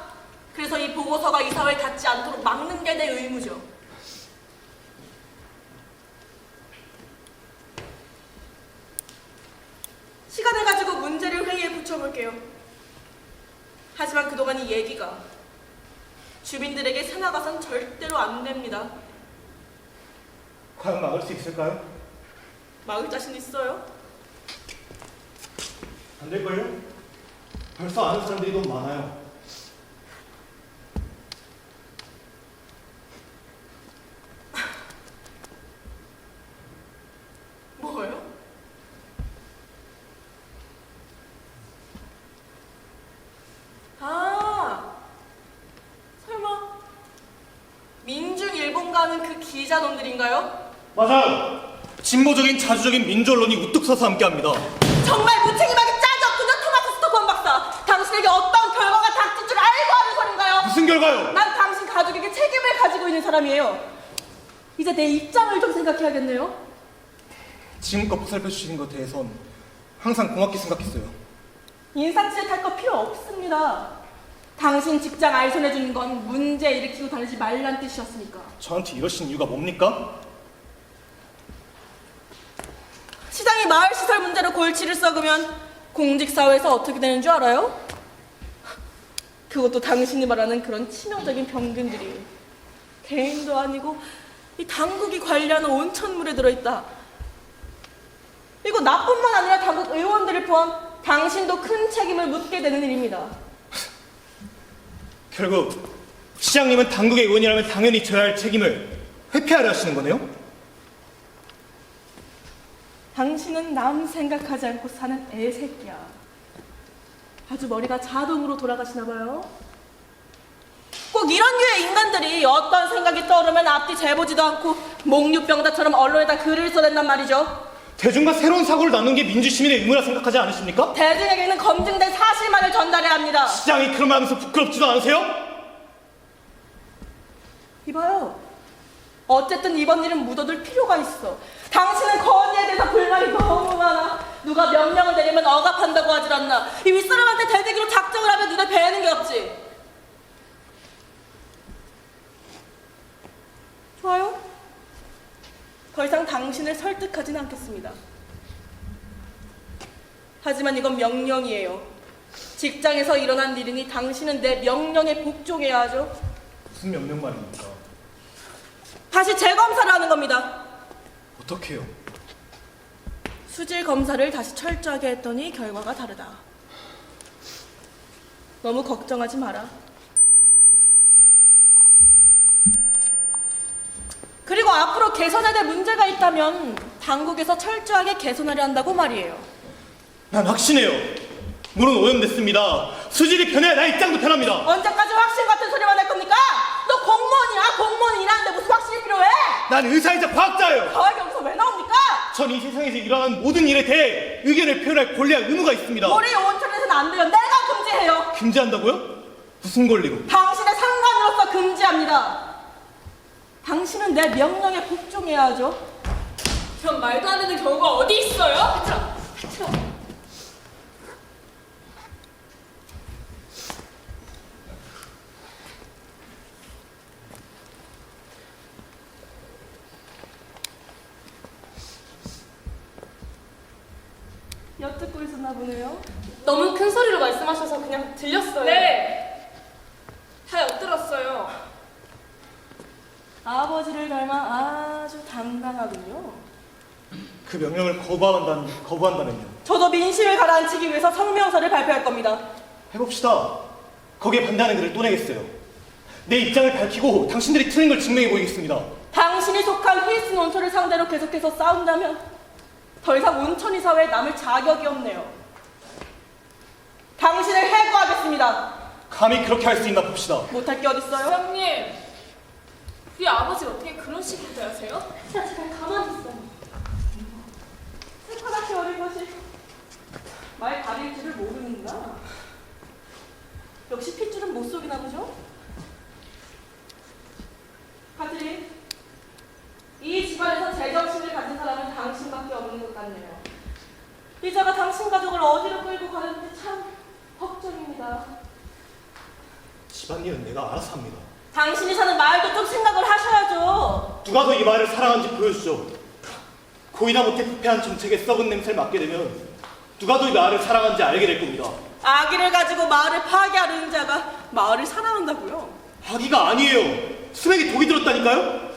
그래서 이 보고서가 이 사회에 닿지 않도록 막는 게 내 의무죠. 시간을 가지고 문제를 회의에 붙여볼게요. 하지만 그동안 이 얘기가 주민들에게 새나가선 절대로 안 됩니다. 과연 막을 수 있을까요? 막을 자신 있어요? 안 될걸요? 벌써 아는 사람들이 너무 많아요. 뭐요? 아, 설마 민중일본가는 그 기자놈들인가요? 맞아요. 진보적인 자주적인 민주 언론이 우뚝 서서 함께합니다. 정말 무책임하게 짜졌군요, 토마스 스토크먼 박사. 당신에게 어떤 결과가 닥칠 줄 알고 하는 소린가요? 무슨 결과요? 난 당신 가족에게 책임을 가지고 있는 사람이에요. 이제 내 입장을 좀 생각해야겠네요. 지금껏 보살펴 주시는 것에 대해선 항상 고맙게 생각했어요. 인사치레 탈 거 필요 없습니다. 당신 직장 알선해주는 건 문제 일으키고 다니지 말란 뜻이었으니까. 저한테 이러신 이유가 뭡니까? 시장이 마을시설 문제로 골치를 썩으면 공직사회에서 어떻게 되는 줄 알아요? 그것도 당신이 말하는 그런 치명적인 병균들이 개인도 아니고 이 당국이 관리하는 온천물에 들어있다. 이거 나뿐만 아니라 당국 의원들을 포함 당신도 큰 책임을 묻게 되는 일입니다. 결국 시장님은 당국의 의원이라면 당연히 져야 할 책임을 회피하려 하시는 거네요? 당신은 남 생각하지 않고 사는 애새끼야. 아주 머리가 자동으로 돌아가시나 봐요. 꼭 이런 류의 인간들이 어떤 생각이 떠오르면 앞뒤 재보지도 않고 목류병자처럼 언론에다 글을 써댄단 말이죠. 대중과 새로운 사고를 나누는 게 민주시민의 의무라 생각하지 않으십니까? 대중에게는 검증된 사실만을 전달해야 합니다. 시장이 그런 마음에서 부끄럽지도 않으세요? 이봐요. 어쨌든 이번 일은 묻어둘 필요가 있어. 당신은 건의에 대해서 불만이 너무 많아. 누가 명령을 내리면 억압한다고 하질 않나. 이 윗사람한테 대대기로 작정을 하면 눈에 뵈는 게 없지. 좋아요. 더 이상 당신을 설득하진 않겠습니다. 하지만 이건 명령이에요. 직장에서 일어난 일이니 당신은 내 명령에 복종해야 하죠. 무슨 명령 말입니까? 다시 재검사를 하는 겁니다. 어떻게요? 수질 검사를 다시 철저하게 했더니 결과가 다르다. 너무 걱정하지 마라. 그리고 앞으로 개선해야 될 문제가 있다면 당국에서 철저하게 개선하려 한다고 말이에요. 난 확신해요. 물론 오염됐습니다. 수질이 변해야 나 입장도 편합니다. 언제까지 확신 같은 소리만 할 겁니까? 너 공무원이야. 공무원이 일하는데 무슨 확신이 필요해? 난 의사이자 과학자예요. 과학이 여기서 왜 나옵니까? 전 이 세상에서 일어나는 모든 일에 대해 의견을 표현할 권리와 의무가 있습니다. 우리 온천에서는 안 돼요. 내가 금지해요. 금지한다고요? 무슨 권리로? 당신의 상관으로서 금지합니다. 당신은 내 명령에 복종해야 하죠. 그럼 말도 안 되는 경우가 어디 있어요? 엿듣고 있었나 보네요. 너무 큰 소리로 말씀하셔서 그냥 들렸어요. 네. 다 엿들었어요. 아버지를 닮아 아주 당당하군요. 그 명령을 거부한다면요. 저도 민심을 가라앉히기 위해서 성명서를 발표할 겁니다. 해봅시다. 거기에 반대하는 글을 또 내겠어요. 내 입장을 밝히고 당신들이 틀린 걸 증명해 보이겠습니다. 당신이 속한 힐슨 온천을 상대로 계속해서 싸운다면 더 이상 온천이 사회에 남을 자격이 없네요. 당신을 해고하겠습니다. 감히 그렇게 할 수 있나 봅시다. 못할 게 어딨어요? 형님, 우리 아버지가 어떻게 그런 식으로 대하세요? 자, 잠깐 가만히 있어요. 스파같이 어린 것이 말 다릴 줄을 모르는구나. 역시 핏줄은 못 속이나 보죠? 카트린, 이 집안에서 제정신을 가진 사람은 당신밖에 없는 것 같네요. 이자가 당신 가족을 어디로 끌고 가는지 참 걱정입니다. 집안일은 내가 알아서 합니다. 당신이 사는 마을도 좀 생각을 하셔야죠. 누가 더 이 마을을 사랑하는지 보여주죠. 고이나 못해 부패한 정책에 썩은 냄새를 맡게 되면 누가 더 이 마을을 사랑하는지 알게 될 겁니다. 아기를 가지고 마을을 파괴하는 자가 마을을 사랑한다고요? 아기가 아니에요. 수백이 독이 들었다니까요?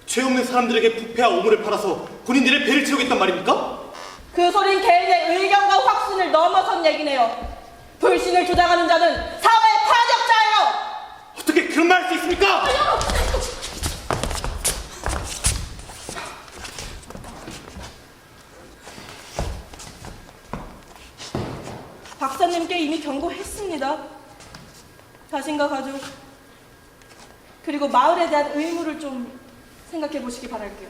죄 없는 사람들에게 부패와 오물을 팔아서 본인들의 배를 채우겠단 말입니까? 그 소린 개인의 의견과 확신을 넘어선 얘기네요. 불신을 조장하는 자는 사회의 파격자예요. 어떻게 그런 말 할 수 있습니까? 박사님께 이미 경고했습니다. 자신과 가족 그리고 마을에 대한 의무를 좀 생각해 보시기 바랄게요.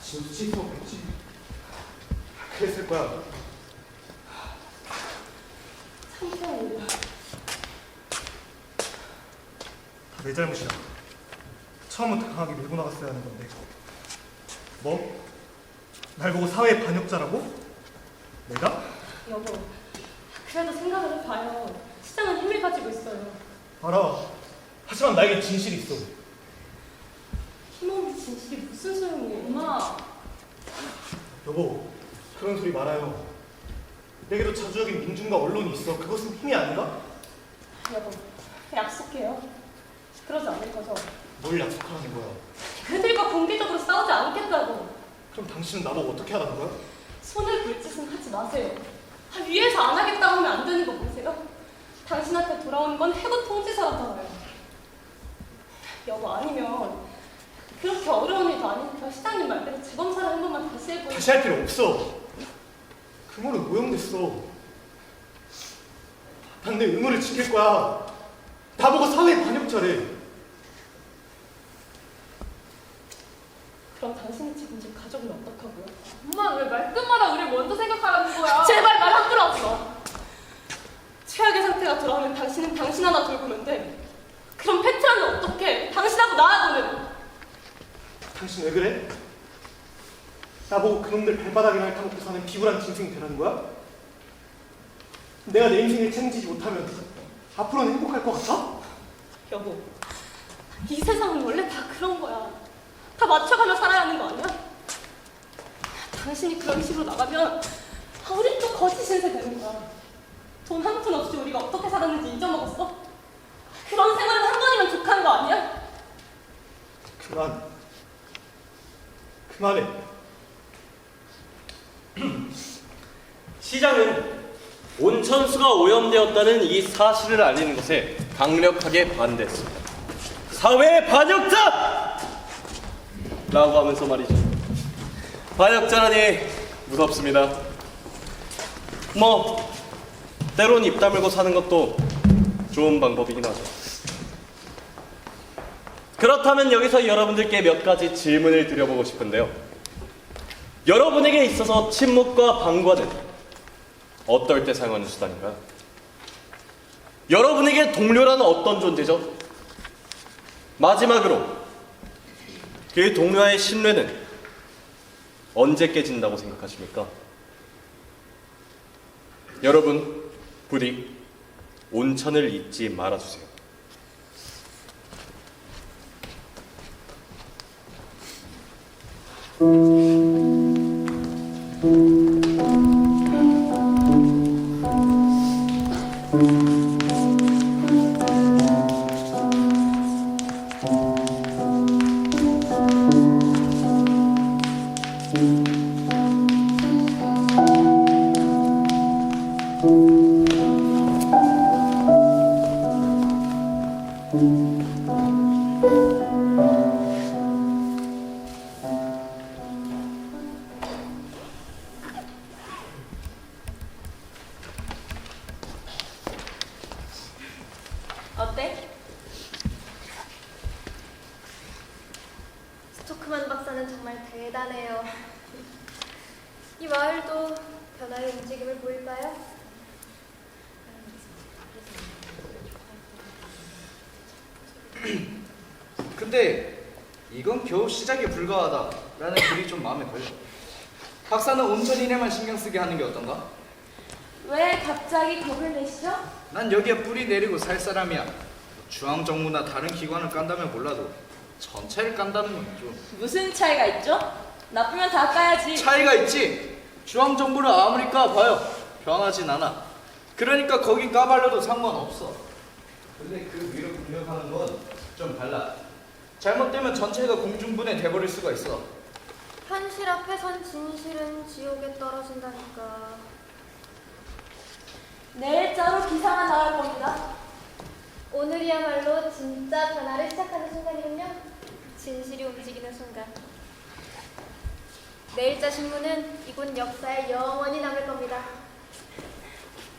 진짜 뭐지? 그랬을 거야. 참사입니다. 다 내 잘못이야. 처음부터 강하게 밀고 나갔어야 하는 건데. 뭐? 날 보고 사회의 반역자라고? 내가? 여보, 그래도 생각을 해봐요. 시장은 힘을 가지고 있어요. 알아. 하지만 나에게 진실이 있어. 힘없는 진실이 무슨 소용이에요? 엄마, 여보, 그런 소리 말아요. 내게도 자주적인 민중과 언론이 있어. 그것은 힘이 아닌가? 여보, 약속해요. 그러지 않을 거죠? 뭘 약속하는 거야? 그들과 공개적으로 싸우지 않겠다고. 그럼 당신은 나보고 어떻게 하라는 거야? 손을 볼 짓은 하지 마세요. 위에서 안 하겠다고 하면 안 되는 거 보세요? 당신한테 돌아오는 건 해고 통지서라잖아요. 여보, 아니면 그렇게 어려운 일도 아니니까 시장님 말대로 재검사를 한 번만 다시 해보고. 다시 할 필요 없어. 그 물은 오염됐어. 난 내 의무를 지킬 거야. 나보고 사회의 반역자래. 그럼 당신이 책임질 가족은 어떡하고요? 엄마 왜 말끝마다 우리 먼저 생각하라는 거야? 제발 말 함부로 하지 마. 최악의 상태가 돌아오면 당신은 당신 하나 돌보면 돼. 그럼 페트라는 어떡해? 당신하고 나하고는. 당신 왜 그래? 나보고 그놈들 발바닥이나 핥아먹고 사는 비굴한 짐승이 되라는 거야? 내가 내 인생을 책임지지 못하면 앞으로는 행복할 것 같아? 여보, 이 세상은 원래 다 그런 거야. 다 맞춰가며 살아야 하는 거 아니야? 당신이 그런 식으로 나가면 우리 또 거짓 신세 되는 거야. 돈 한 푼 없이 우리가 어떻게 살았는지 잊어먹었어? 그런 생활은 한 번이면 족한 거 아니야? 그만해. 시장은 온천수가 오염되었다는 이 사실을 알리는 것에 강력하게 반대했습니다. 사회의 반역자! 라고 하면서 말이죠. 반역자라니 무섭습니다. 뭐 때론 입 다물고 사는 것도 좋은 방법이긴 하죠. 그렇다면 여기서 여러분들께 몇 가지 질문을 드려보고 싶은데요. 여러분에게 있어서 침묵과 방관은 어떨 때 사용하는 수단인가요? 여러분에게 동료라는 어떤 존재죠? 마지막으로 그 동료와의 신뢰는 언제 깨진다고 생각하십니까? 여러분, 부디 온천을 잊지 말아주세요. 어때? 스토크만 박사는 정말 대단해요. 이 마을도 변화의 움직임을 보일까요? 근데 이건 겨우 시작에 불과하다라는 글이 좀 마음에 걸려. 박사는 온천 일에만 신경 쓰게 하는 게 어떤가? 왜 갑자기 겁을 내시죠? 난 여기에 뿌리 내리고 살 사람이야. 중앙정부나 다른 기관을 깐다면 몰라도 전체를 깐다는 건 좀 무슨 차이가 있죠? 나쁘면 다 까야지. 차이가 있지. 중앙정부를 아무리 까봐요 변하진 않아. 그러니까 거기 까발려도 상관없어. 근데 그 위로 공격하는 건 좀 달라. 잘못되면 전체가 공중분해 돼버릴 수가 있어. 현실 앞에 선 진실은 지옥에 떨어진다니까. 내일자로 기사가 나올 겁니다. 오늘이야말로 진짜 변화를 시작하는 순간이군요. 진실이 움직이는 순간. 내일자 신문은 이곳 역사에 영원히 남을 겁니다.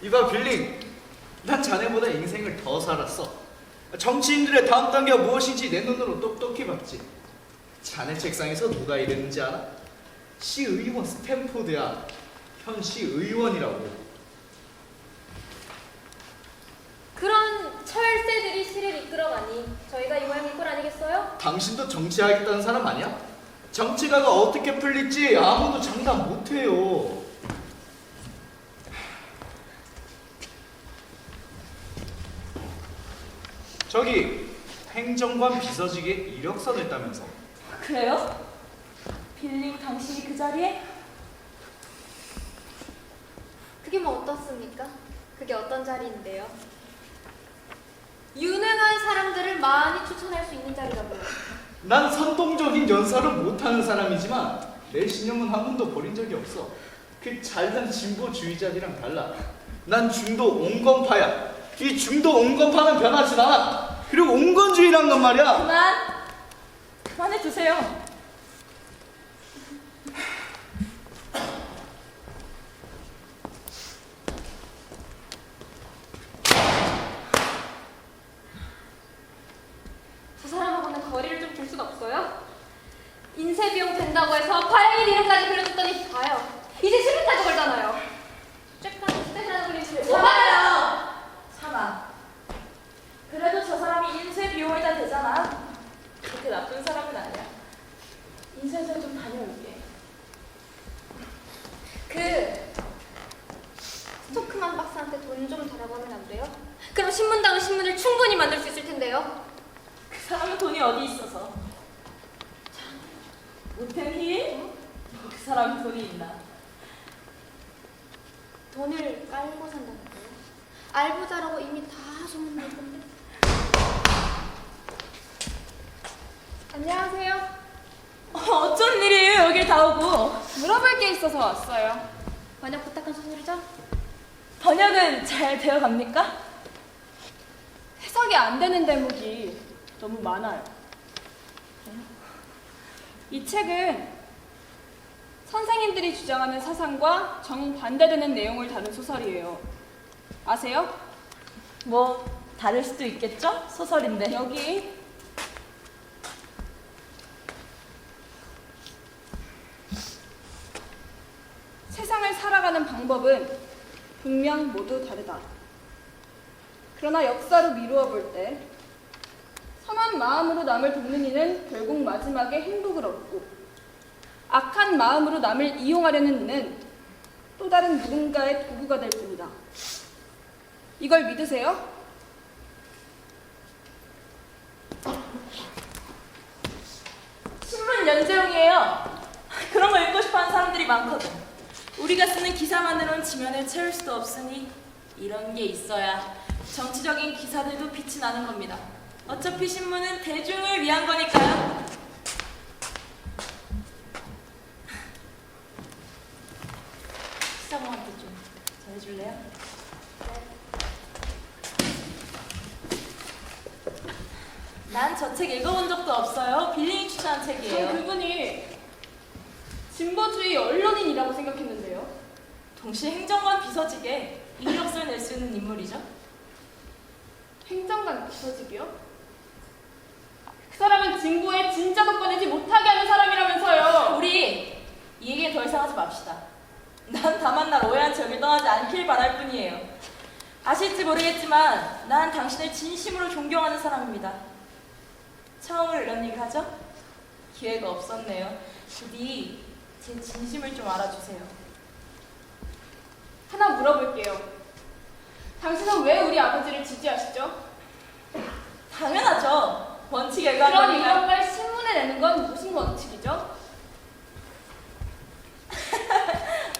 이봐 빌링, 난 자네보다 인생을 더 살았어. 정치인들의 다음 단계가 무엇인지 내 눈으로 똑똑히 봤지. 자네 책상에서 누가 이랬는지 알아? 시의원 스탠포드야. 현 시의원이라고. 그런 철새들이 시를 이끌어가니 저희가 이 모양일 걸 아니겠어요? 당신도 정치하겠다는 사람 아니야? 정치가가 어떻게 풀릴지 아무도 장담 못해요. 저기 행정관 비서직에 이력서 냈다면서. 그래요? 빌링 당신이 그 자리에? 그게 뭐 어떻습니까? 그게 어떤 자리인데요? 유능한 사람들을 많이 추천할 수 있는 자리라고요. 난 선동적인 연설을 못하는 사람이지만 내 신념은 한 번도 버린 적이 없어. 그 잘난 진보주의자들이랑 달라. 난 중도 온건파야. 이 중도 온건파는 변하진 않아. 그리고 온건주의란 건 말이야. 그만해 주세요. 저 사람하고는 거리를 좀 둘 수가 없어요? 인쇄 비용 된다고 해서 파랭이 이름까지 빌려줬더니 봐요. 이제 시비까지 걸잖아요. 쬐깐 스테이라는 걸리지. 오바요. 참아. 그래도 저 사람이 인쇄 비용을 다 대잖아. 그렇게 나쁜 사람은 아니야. 인쇄소에 좀 다녀올게. 스토크만 박사한테 돈 좀 달라고 하면 하면 안 돼요? 그럼 신문다운 신문을 충분히 만들 수 있을 텐데요. 그 사람은 돈이 어디 있어서? 모텐힐? 그 사람이 돈이 있나? 돈을 깔고 산다는 거예요? 알부자라고 이미 다 소문날 건데. 안녕하세요. 어쩐 일이에요 여길 다 오고? 물어볼 게 있어서 왔어요. 번역 부탁한 소설이죠? 번역은 잘 되어갑니까? 해석이 안 되는 대목이 너무 많아요. 이 책은 선생님들이 주장하는 사상과 정반대되는 내용을 다룬 소설이에요. 아세요? 뭐 다를 수도 있겠죠? 소설인데. 여기 세상을 살아가는 방법은 분명 모두 다르다. 그러나 역사로 미루어 볼 때 선한 마음으로 남을 돕는 이는 결국 마지막에 행복을 얻고 악한 마음으로 남을 이용하려는 이는 또 다른 누군가의 도구가 될 뿐이다. 이걸 믿으세요? 신문 연재용이에요. 그런 거 읽고 싶어하는 사람들이 많거든. 우리가 쓰는 기사만으로는 지면을 채울 수도 없으니 이런 게 있어야 정치적인 기사들도 빛이 나는 겁니다. 어차피 신문은 대중을 위한 거니까요. 시사모한테 좀 전해줄래요? 난 저 책 읽어본 적도 없어요. 빌링이 추천한 책이에요. 전 그분이 진보주의 언론인이라고 생각했는데요. 동시에 행정관 비서직에 이력서를 낼 수 있는 인물이죠. 행정관 비서직이요? 그 사람은 진보의 진짜도 꺼내지 못하게 하는 사람이라면서요. 우리 이 얘기는 더 이상 하지 맙시다. 난 다만 날 오해한 채 여길 떠나지 않길 바랄 뿐이에요. 아실지 모르겠지만 난 당신을 진심으로 존경하는 사람입니다. 처음으로 이런 얘기를 하죠? 기회가 없었네요. 부디 제 진심을 좀 알아주세요. 하나 물어볼게요. 당신은 왜 우리 아버지를 지지하시죠? 당연하죠. 원칙에 의한 그런 거니까. 이런 걸 신문에 내는 건 무슨 원칙이죠?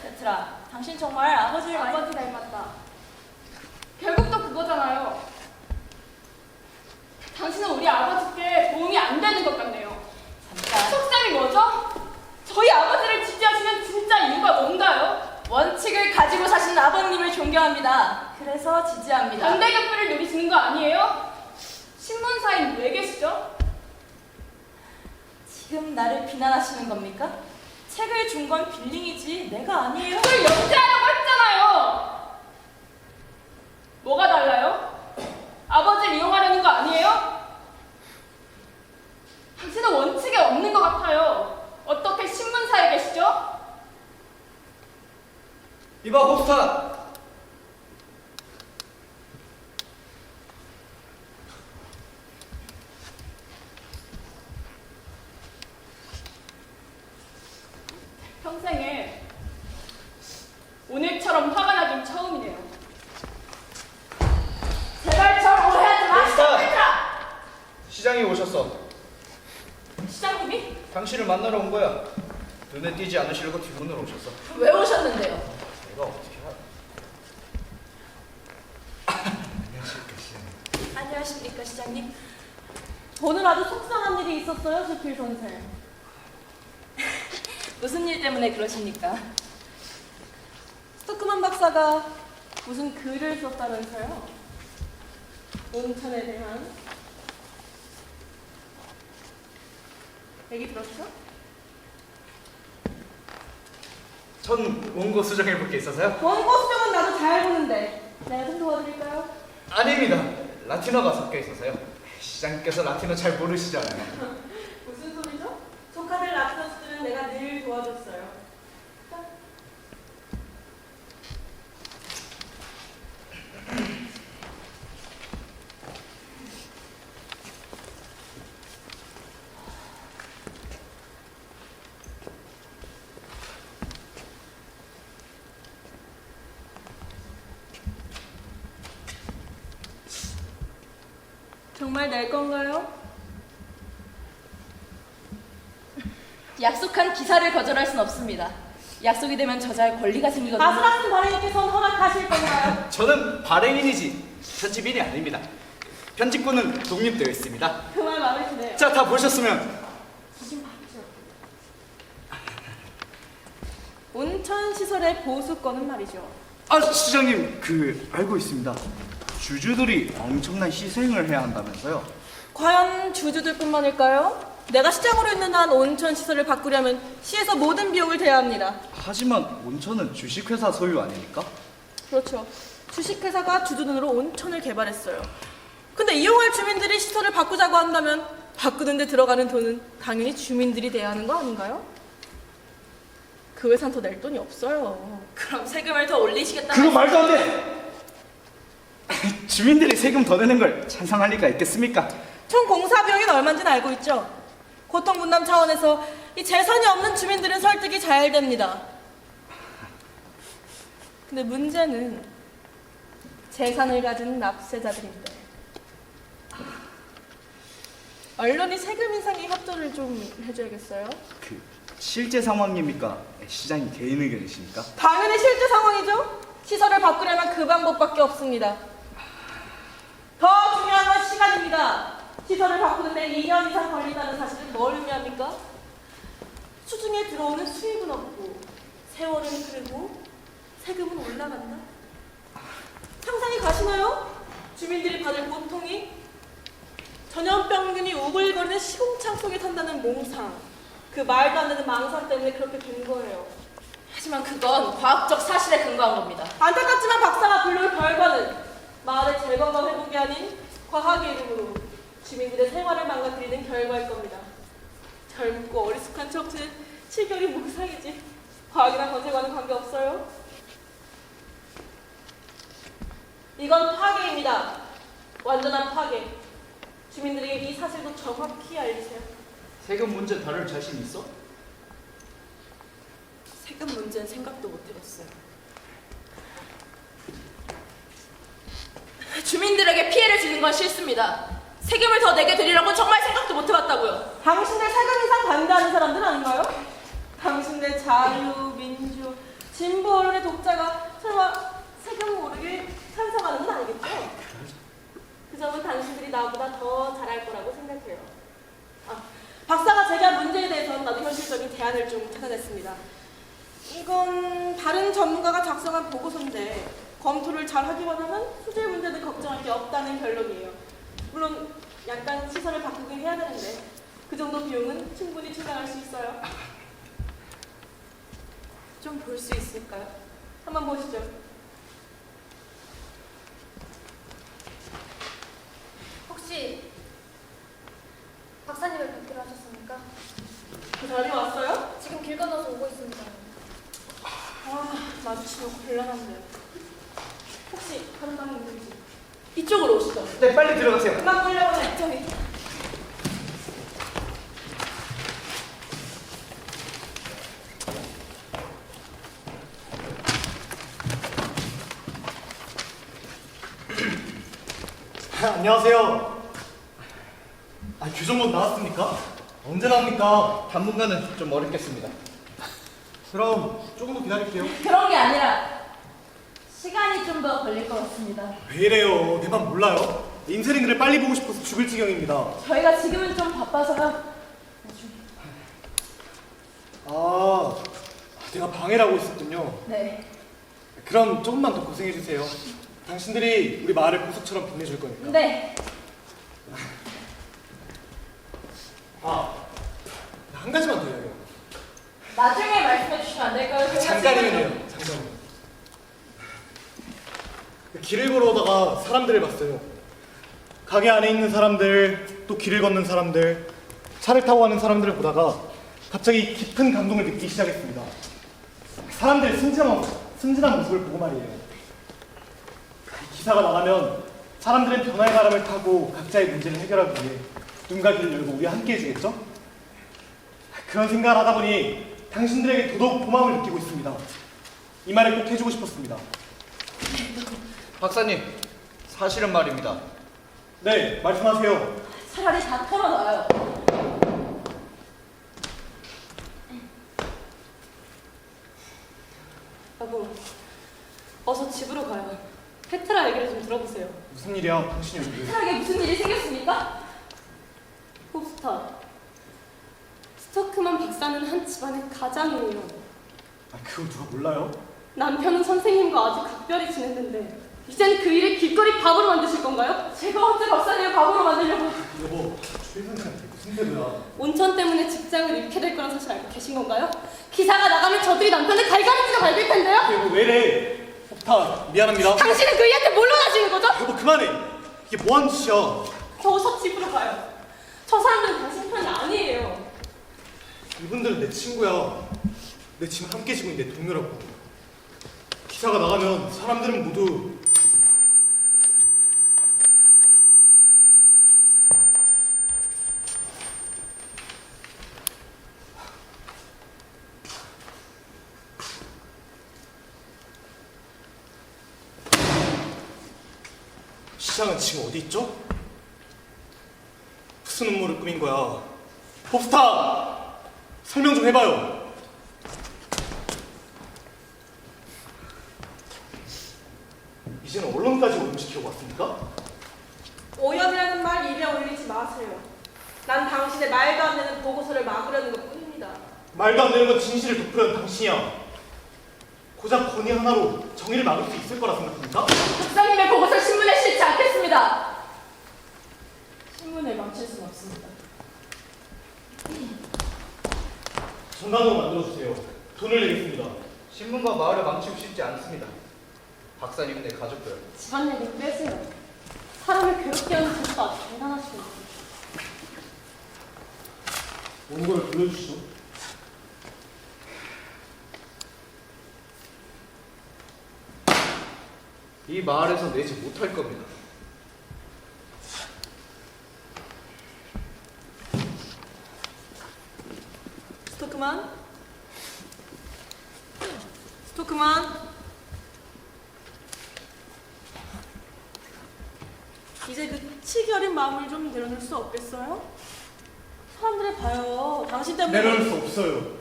베트라, 당신 정말 아버지를 많이... 아버지 닮았다. 결국 또 그거잖아요. 당신은 우리 아버지께 도움이 안 되는 것 같네요. 잠깐. 속셈이 뭐죠? 저희 아버지를 지지하시는 진짜 이유가 뭔가요? 원칙을 가지고 사시는 아버님을 존경합니다. 그래서 지지합니다. 반대격부를 노리시는 거 아니에요? 신문사인 왜 계시죠? 지금 나를 비난하시는 겁니까? 책을 준 건 빌링이지 내가 아니에요. 그걸 연재하라고 했잖아요. 뭐가 달라요? 아버지를 이용하려는 거 아니에요? 당신은 원칙에 없는 것 같아요. 어떻게 신문사에 계시죠? 이봐 호스타. 평생에 오늘처럼 화가 나긴 처음이네요. 제발 절 오해하지 마시죠, 됐어. 베트라! 시장이 오셨어. 시장님이? 당신을 만나러 온 거야. 눈에 띄지 않으시려고 뒷문으로 오셨어. 왜 오셨는데요? 내가 어떻게 알아? 안녕하십니까, 시장님? 오늘 아주 속상한 일이 있었어요, 조필 선생. 무슨 일 때문에 그러십니까? 스토크만 박사가 무슨 글을 썼다면서요? 온천에 대한 얘기 들었죠? 전 원고 수정해 볼 게 있어서요. 원고 수정은 나도 잘 보는데 내가 좀 도와드릴까요? 아닙니다. 라틴어가 섞여 있어서요. 시장님께서 라틴어 잘 모르시잖아요. 무슨 소리죠? 조카들 라티노스들은 내가 늘 도와줬어요. 정말 낼 건가요? 약속한 기사를 거절할 순 없습니다. 약속이 되면 저자의 권리가 생기거든요. 아슬아슬 발행님께서는 허락하실 건가요? 저는 발행인이지 편집인이 아닙니다. 편집권은 독립되어 있습니다. 그 말 마음에 드네요. 자, 다 보셨으면 온천 시설의 보수권은 말이죠. 시장님 알고 있습니다. 주주들이 엄청난 희생을 해야 한다면서요. 과연 주주들뿐만일까요? 내가 시장으로 있는 한 온천 시설을 바꾸려면 시에서 모든 비용을 대야 합니다. 하지만 온천은 주식회사 소유 아닙니까? 그렇죠. 주식회사가 주주 돈으로 온천을 개발했어요. 근데 이용할 주민들이 시설을 바꾸자고 한다면 바꾸는 데 들어가는 돈은 당연히 주민들이 내야 하는 거 아닌가요? 그 회사는 더 낼 돈이 없어요. 그럼 세금을 더 올리시겠다는 그거 말도 안 돼! 주민들이 세금 더 내는 걸 찬성할 리가 있겠습니까? 총 공사 비용이 얼마인지는 알고 있죠? 고통 분담 차원에서 이 재산이 없는 주민들은 설득이 잘 됩니다. 근데 문제는 재산을 가진 납세자들인데 언론이 세금 인상에 협조를 좀 해줘야겠어요? 실제 상황입니까? 시장이 개인 의견이십니까? 당연히 실제 상황이죠. 시설을 바꾸려면 그 방법밖에 없습니다. 더 중요한 건 시간입니다. 시설을 바꾸는데 2년 이상 걸린다는 사실은 뭘 의미합니까? 수중에 들어오는 수입은 없고 세월은 흐르고 세금은 올라간다? 상상이 가시나요? 주민들이 받을 고통이 전염병균이 우글거리는 시궁창 속에 산다는 몽상, 그 말도 안 되는 망상 때문에 그렇게 된 거예요. 하지만 그건 과학적 사실에 근거한 겁니다. 안타깝지만 박사가 불러올 결과는 마을의 재건과 회복이 아닌 과학의 이름으로 주민들의 생활을 망가뜨리는 결과일 겁니다. 젊고 어리숙한 척추는 실결이 몽상이지 과학이나 건설과는 관계없어요. 이건 파괴입니다. 완전한 파괴. 주민들에게 이 사실도 정확히 알리세요. 세금 문제 다룰 자신 있어? 세금 문제는 생각도 못 해봤어요. 주민들에게 피해를 주는 건 싫습니다. 세금을 더 내게 드리라고 정말 생각도 못 해봤다고요. 당신들 세금 인상 반대하는 사람들 아닌가요? 당신들 자유, 민주, 진보 언론의 독자가 설마 세금 오르길 찬성하는 건 아니겠죠? 그 점은 당신들이 나보다 더 잘할 거라고 생각해요. 박사가 제기한 문제에 대해서는 나도 현실적인 대안을 좀 찾아냈습니다. 이건 다른 전문가가 작성한 보고서인데 검토를 잘 하기만 하면 수질 문제는 걱정할 게 없다는 결론이에요. 물론 약간 시설을 바꾸긴 해야 되는데 그 정도 비용은 충분히 충당할 수 있어요. 좀 볼 수 있을까요? 한번 보시죠. 혹시 박사님을 뵙기로 하셨습니까? 그 자리 왔어요? 지금 길 건너서 오고 있습니다. 마주치면 곤란한데. 혹시 다른 방이 있는지 이쪽으로 오시죠. 네, 빨리 들어가세요. 금방 보려고 해. 저기. 안녕하세요. 규정본 나왔습니까? 언제 나옵니까? 당분간은 좀 어렵겠습니다. 그럼 조금 더 기다릴게요. 그런 게 아니라 시간이 좀 더 걸릴 것 같습니다. 왜 이래요? 내 맘 몰라요? 인쇄링들을 빨리 보고 싶어서 죽을 지경입니다. 저희가 지금은 좀 바빠서요. 내가 방해를 하고 있었군요. 네. 그럼 조금만 더 고생해주세요. 당신들이 우리 마을을 보석처럼 빛내줄 거니까. 네. 한 가지만 더 해요. 나중에 말씀해 주시면 안 될까요? 저희가 잠깐이면 지금은- 해요. 잠깐. 길을 걸어오다가 사람들을 봤어요. 가게 안에 있는 사람들, 또 길을 걷는 사람들, 차를 타고 가는 사람들을 보다가 갑자기 깊은 감동을 느끼기 시작했습니다. 사람들의 순진한 모습을 보고 말이에요. 기사가 나가면 사람들은 변화의 바람을 타고 각자의 문제를 해결하기 위해 눈과 귀를 열고 우리와 함께 해주겠죠? 그런 생각을 하다 보니 당신들에게 더더욱 고마움을 느끼고 있습니다. 이 말을 꼭 해주고 싶었습니다. 박사님, 사실은 말입니다. 네, 말씀하세요. 차라리 다 털어놔요. 여보, 어서 집으로 가요. 페트라 얘기를 좀 들어보세요. 무슨 일이야, 당신이 여기. 차라리 무슨 일이 생겼습니까? 홉스타, 스토크만 박사는 한 집안의 가장이에요. 아, 그걸 누가 몰라요? 남편은 선생님과 아주 각별히 지냈는데 이젠 그 일을 길거리 밥으로 만드실 건가요? 제가 언제 박사님을 바보로 만들려고. 여보, 최 선생한테 무슨 대로야? 온천 때문에 직장을 잃게 될 거란 사실 알고 계신 건가요? 기사가 나가면 저들이 남편을 갈가리지가 밟을 텐데요? 여보, 왜래? 홉스타, 미안합니다. 당신은 그이한테 뭘로 나시는 거죠? 여보, 그만해. 이게 뭐하는 짓이야? 어서 집으로 가요. 저 사람들은 당신 편이 아니에요. 이분들은 내 친구야. 내 지금 함께 지고 있는 내 동료라고. 기사가 나가면 사람들은 모두 시장은 지금 어디 있죠? 무슨 음모를 꾸민 거야? 홉스타! 설명 좀 해봐요. 이제는 언론까지 오염시키고 왔습니까? 오염이라는 말 입에 올리지 마세요. 난 당신의 말도 안 되는 보고서를 막으려는 것 뿐입니다. 말도 안 되는 건 진실을 덮으려는 당신이야. 고작 건의 하나로 정의를 막을 수 있을 거라 생각합니까? 박사님의 보고서 신문에 실지 않겠습니다. 신문을 망칠 수는 없습니다. 전단으로 만들어주세요. 돈을 내겠습니다. 신문과 마을을 망치고 싶지 않습니다. 박사님의 가족들. 집안 얘기는 빼세요. 사람을 괴롭게 하는 자체가 아주 대단하시군요. 온 걸 보여주시죠. 이 마을에서 내지 못할 겁니다. 스토크만? 스토크만? 이제 그 치기 어린 마음을 좀 내려놓을 수 없겠어요? 사람들이 봐요. 당신 때문에 내려놓을 수 없어요.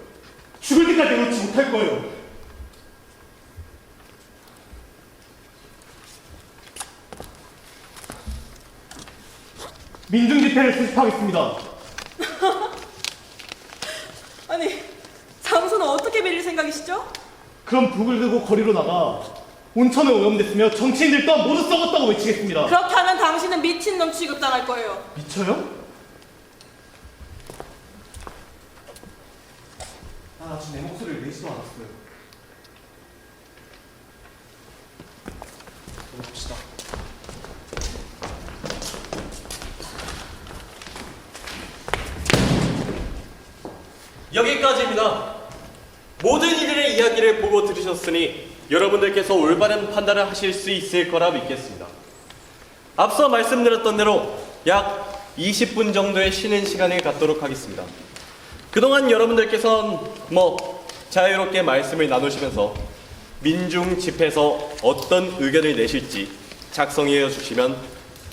죽을 때까지 내려놓지 못할 거예요. 민중집회를 수습하겠습니다. 아니, 장소는 어떻게 빌릴 생각이시죠? 그럼 북을 들고 거리로 나가 온천에 오염됐으며 정치인들 또한 모두 썩었다고 외치겠습니다. 그렇다면 당신은 미친놈 취급당할 거예요. 미쳐요? 아, 아직 내 목소리를 내지도 않았어요. 봅시다. 여기까지입니다. 모든 이들의 이야기를 보고 들으셨으니 여러분들께서 올바른 판단을 하실 수 있을 거라 믿겠습니다. 앞서 말씀드렸던 대로 약 20분 정도의 쉬는 시간을 갖도록 하겠습니다. 그동안 여러분들께서는 자유롭게 말씀을 나누시면서 민중 집회에서 어떤 의견을 내실지 작성해 주시면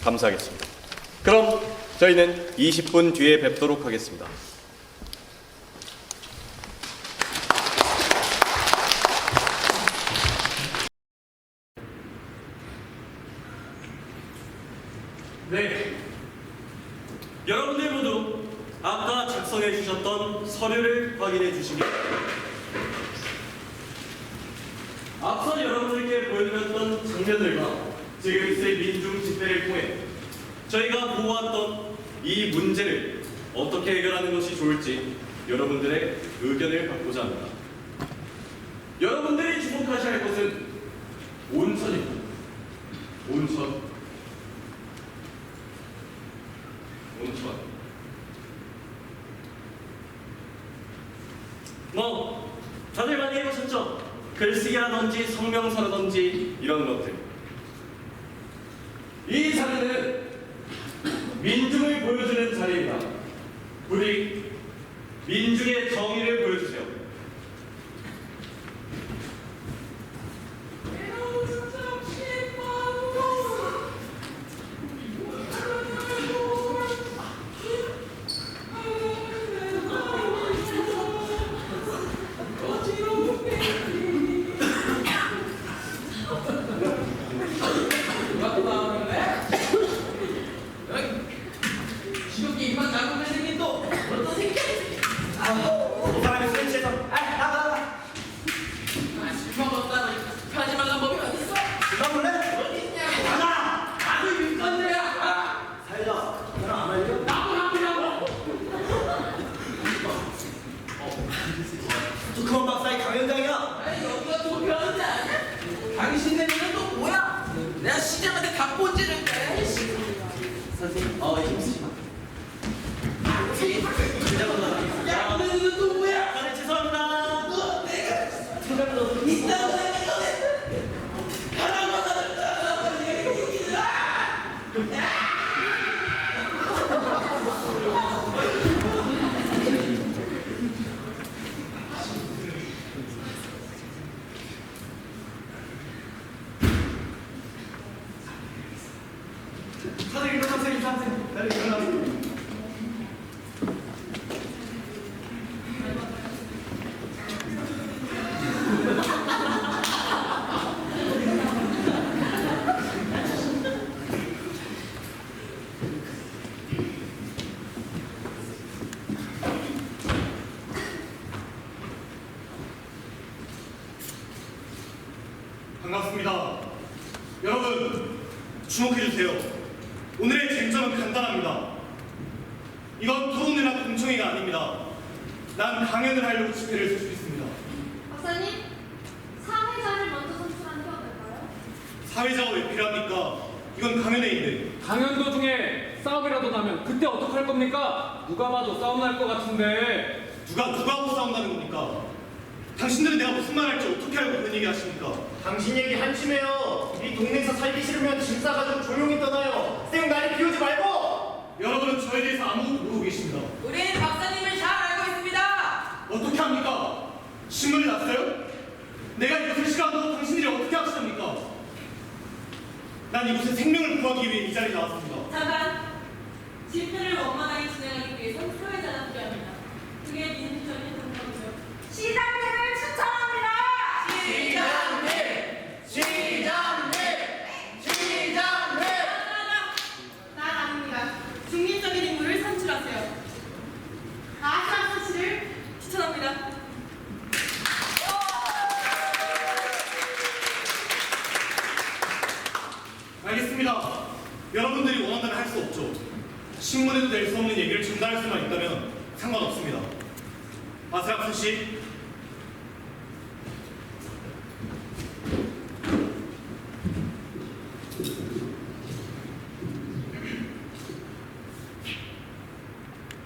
감사하겠습니다. 그럼 저희는 20분 뒤에 뵙도록 하겠습니다. 네, 여러분들 모두 아까 작성해 주셨던 서류를 확인해 주시면 앞서 여러분들께 보여드렸던 장면들과 지금 있을 민중 집회를 통해 저희가 보아왔던 이 문제를 어떻게 해결하는 것이 좋을지 여러분들의 의견을 받고자 합니다. 여러분들이 주목하셔야 할 것은 온천입니다. 온천. 다들 많이 해보셨죠? 글쓰기라든지 성명서라든지 이런 것들. 이 자리는 민중을 보여주는 자리입니다. 부디 민중의 정의를 보여주세요. 다들 일어나세요, 인사하세요. 다들 일어나세요. 반갑습니다. 여러분, 주목해주세요. 오늘의 쟁점은 간단합니다. 이건 토론회나 공청회가 아닙니다. 난 강연을 하려고 집회를 설 수 있습니다. 박사님, 사회자를 먼저 선출하는 게 어떨까요? 사회자가 왜 필요합니까? 이건 강연회인데. 강연 도중에 싸움이라도 나면 그때 어떡할 겁니까? 누가 봐도 싸움 날 것 같은데. 누가하고 싸운다는 겁니까? 당신들은 내가 무슨 말 할지 어떻게 알고 그런 얘기 하십니까? 당신 얘기 한심해요. 이 동네에서 살기 싫으면 짐 싸가지고 조용히 떠나요. 쌩난리 피우지 말고. 여러분은 저에 대해서 아무것도 모르고 계십니다. 우린 박사님을 잘 알고 있습니다. 어떻게 합니까? 신문이 났어요? 내가 이곳에 싫어한다고 당신들이 어떻게 하시렵니까? 난 이곳에 생명을 구하기 위해 이 자리에 나왔습니다. 잠깐. 집회를 원만하게 진행하기 위해선 사회자가 필요합니다. 그게 민주적인 방법이죠. 시장님을 추천합니다. 난 아닙니다. 중립적인 인물을 선출하세요. 아스라프 씨를 추천합니다. 알겠습니다. 여러분들이 원한다면 할 수 없죠. 신문에도 낼 수 없는 얘기를 전달할 수만 있다면 상관없습니다. 아스라프 씨,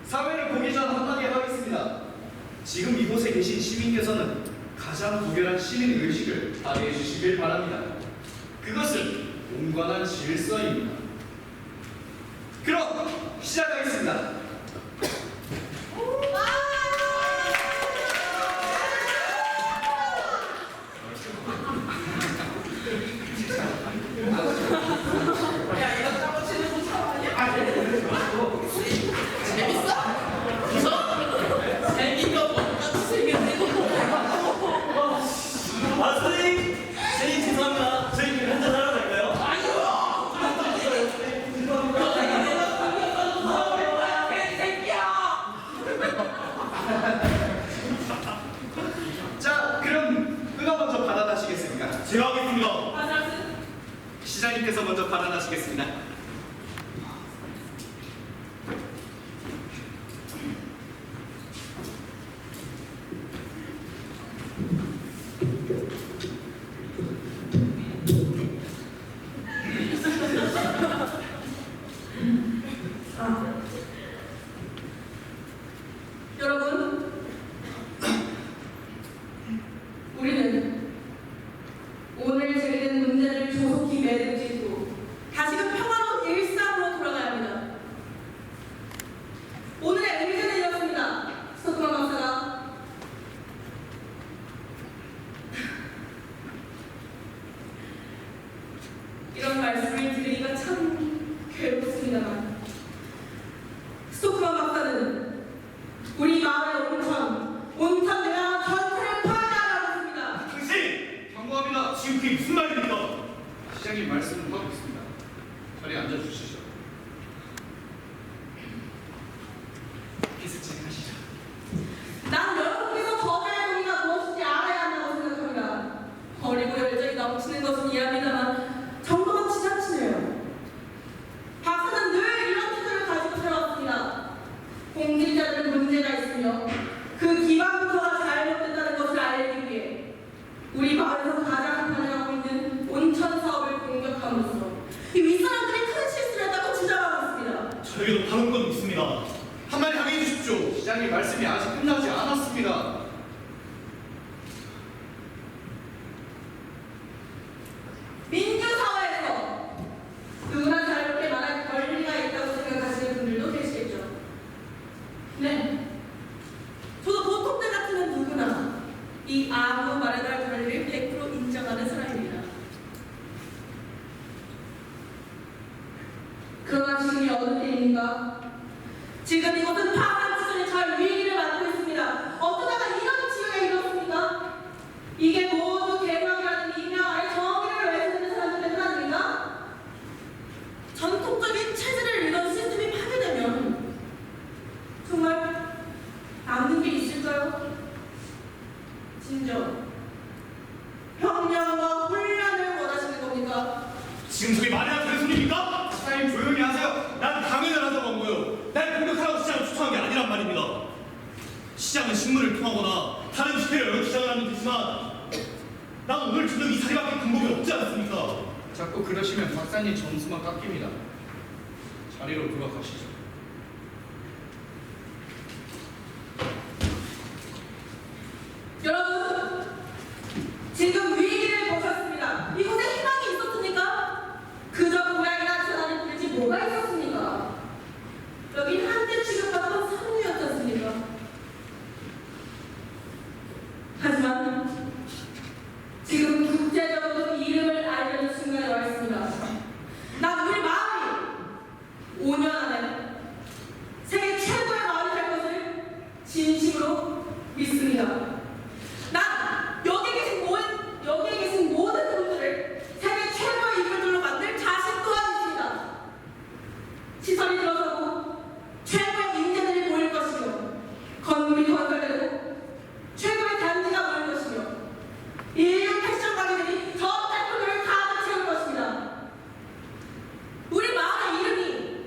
사회를 보기 전 한마디 하겠습니다. 지금 이곳에 계신 시민께서는 가장 고결한 시민 의식을 발휘해 주시길 바랍니다. 그것은 온건한 질서입니다. 그럼 시작하겠습니다. 아, 선생님! 선생님 죄송합니다. 저희 한잔 하러 갈까요? 자, 그럼 누가 먼저 발언하시겠습니까? 제가 하겠습니다. 아스라프. 시장님께서 먼저 발언하시겠습니다. 여러분, 우리는 오늘 제기된 문제를 조속히 매듭짓고 다시금 평화로운 일상으로 돌아가야 합니다. 오늘의 의견은 이렇습니다. 스토크만 박사가 이런 말씀을 드리기가 참 괴롭습니다만 스토크만 박사는 우리 마을의 온천 대학 전체를 파괴하라고 했습니다. 당신! 경고합니다. 지금 그게 무슨 말입니까? 시장님 말씀을 하고 있습니다. 자리에 앉아주시죠. 계속 진행하시죠. 난 여러분께서 저자의 동의가 무엇인지 알아야 한다고 생각합니다. 어리고 열정이 넘치는 것은 이해합니다만 정도가 지나치네요. 박사는 늘 이런 태도를 가지고 살아왔습니다. 공직자들은 문제가 있으며 그 기반부터가 잘못됐다는 것을 알기 위해 우리 마을에서 가장 반영하고 있는 온천 사업을 공격함으로써 이 윗사람들이 큰 실수를 했다고 주장하고 있습니다. 저에게도 발언권 있습니다. 한마디 하게 해주십시오. 시장님 말씀이 아직 끝나지 않았습니다. 민주사회에서 누구나 자유롭게 말할 있습니까? 지금 이곳은 파란지선이 절 위기를 맞고 있습니다. 어쩌다가 이런 지위가 이렇습니까? 이게 모두 개명이라는 이명 아래 정의를 외치는 사람들의 뜻입니까? 전통적인 체제를 이런 시스템이 파괴되면 정말 남는 게 있을까요? 진정 평양과 훈련을 원하시는 겁니까? 지금 저게 말이 안 되는 소리입니까? 사장님 조용히 하세요. 난 당연을 하자고 한 거예요. 날 공격하라고 시장을 추천한 게 아니란 말입니다. 시장은 식물을 통하거나 다른 집회를 열어 주장을 하면 되지만 난 오늘 저녁 이 자리밖에 방법이 없지 않습니까? 자꾸 그러시면 박사님 점수만 깎입니다. 자리로 돌아가시죠. 여러분, 지금 위기를 보셨습니다. 이곳에 희망이 있었습니까? 그저 고양이나 천안을 부리지 뭐가 있었습니까? 여긴 한때 취급받던 상류였지 않습니까? 하지만 지금 국제적으로 이름을 알려는 순간에 와 있습니다. 난 우리 마을이 5년 안에 세계 최고의 마을이 될 것을 진심으로 믿습니다. 난 여기에 계신 모든 분들을 세계 최고의 인물들로 만들 자신 또한 있습니다. 시설이 들어서고 최고의 인재들이 모일 것이며 건물이 건설되고 최고의 단지가 모일 것이며 인류 패션 가게들이 저 태풍을 가득 채울 것입니다. 우리 마을의 이름이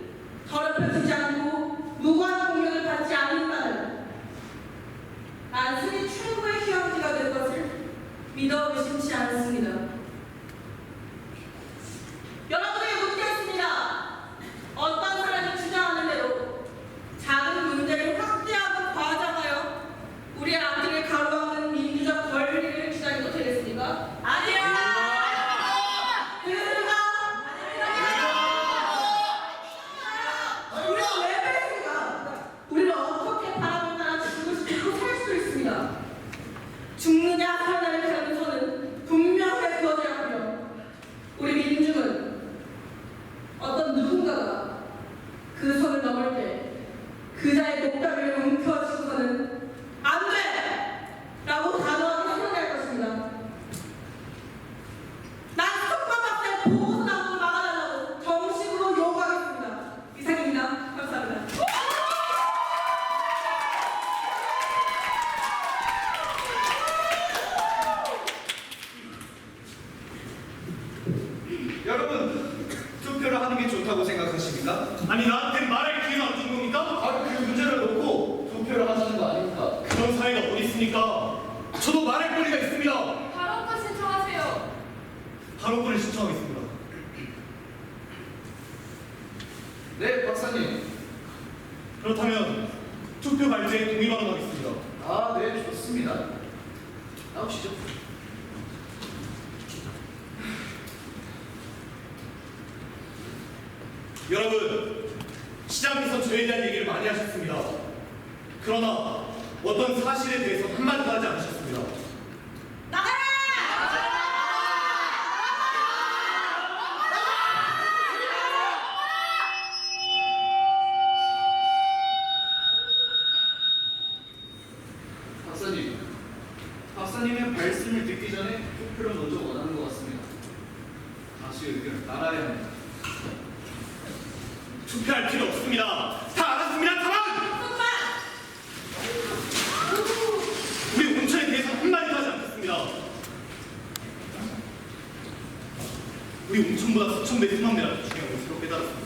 더럽혀지지 않고 무고한 공격을 받지 않는다는 단순히 최고의 휴양지가 될 것을 믿어 의심치 않습니다. 여러분에게 묻겠습니다. 어떤 사람이 주장하는 대로 작은 문제를 확대하고 과장하여 우리의 앞길을 가로막는 민주적 권리를 주장해도 되겠습니까? 아니요! 우리는 왜 그랬습니까? 우리는 어떻게 바람을 따라 죽을 수 있고 살 수 있습니다. 죽느냐 살느냐를 가르는 선은 분명하게 그어져야 하며 우리 민중은 어떤 누군가가 그 선을 넘을 때 그자의 목덜미를 움켜쥐고서는 안 돼! 라고 단호하게 선언할 것입니다. 난 속과박대 보고서 나오고 막아달라고 정식으로 요구하겠습니다. 이상입니다. 감사합니다. 여러분, 투표를 하는 게 좋다고 생각하십니까? 아니 나한테 말할 기회가 안 준 겁니까? 바로 그 문제를 놓고 투표를 하자는 거 아닙니까? 그런 사회가 어디 있습니까? 저도 말할 권리가 있습니다. 발언권 신청하세요. 발언권을 신청하겠습니다. 네, 박사님. 그렇다면 투표 발제에 동의 발언하겠습니다. 아, 네, 좋습니다. 나오시죠. 여러분, 시장에서 저에 대한 얘기를 많이 하셨습니다. 그러나 어떤 사실에 대해서 한마디도 하지 않으셨습니다. 박사님의 말씀을 듣기 전에 투표를 먼저 원하는 것 같습니다. 다시 의견을 따라야 합니다. 투표할 필요 없습니다. 다 알았습니다. 다만! 우리 온천에 대해서 한마디도 하지 않겠습니다. 우리 온천보다 수천 배, 수만 배라는 중요한 것으로 깨달았습니다.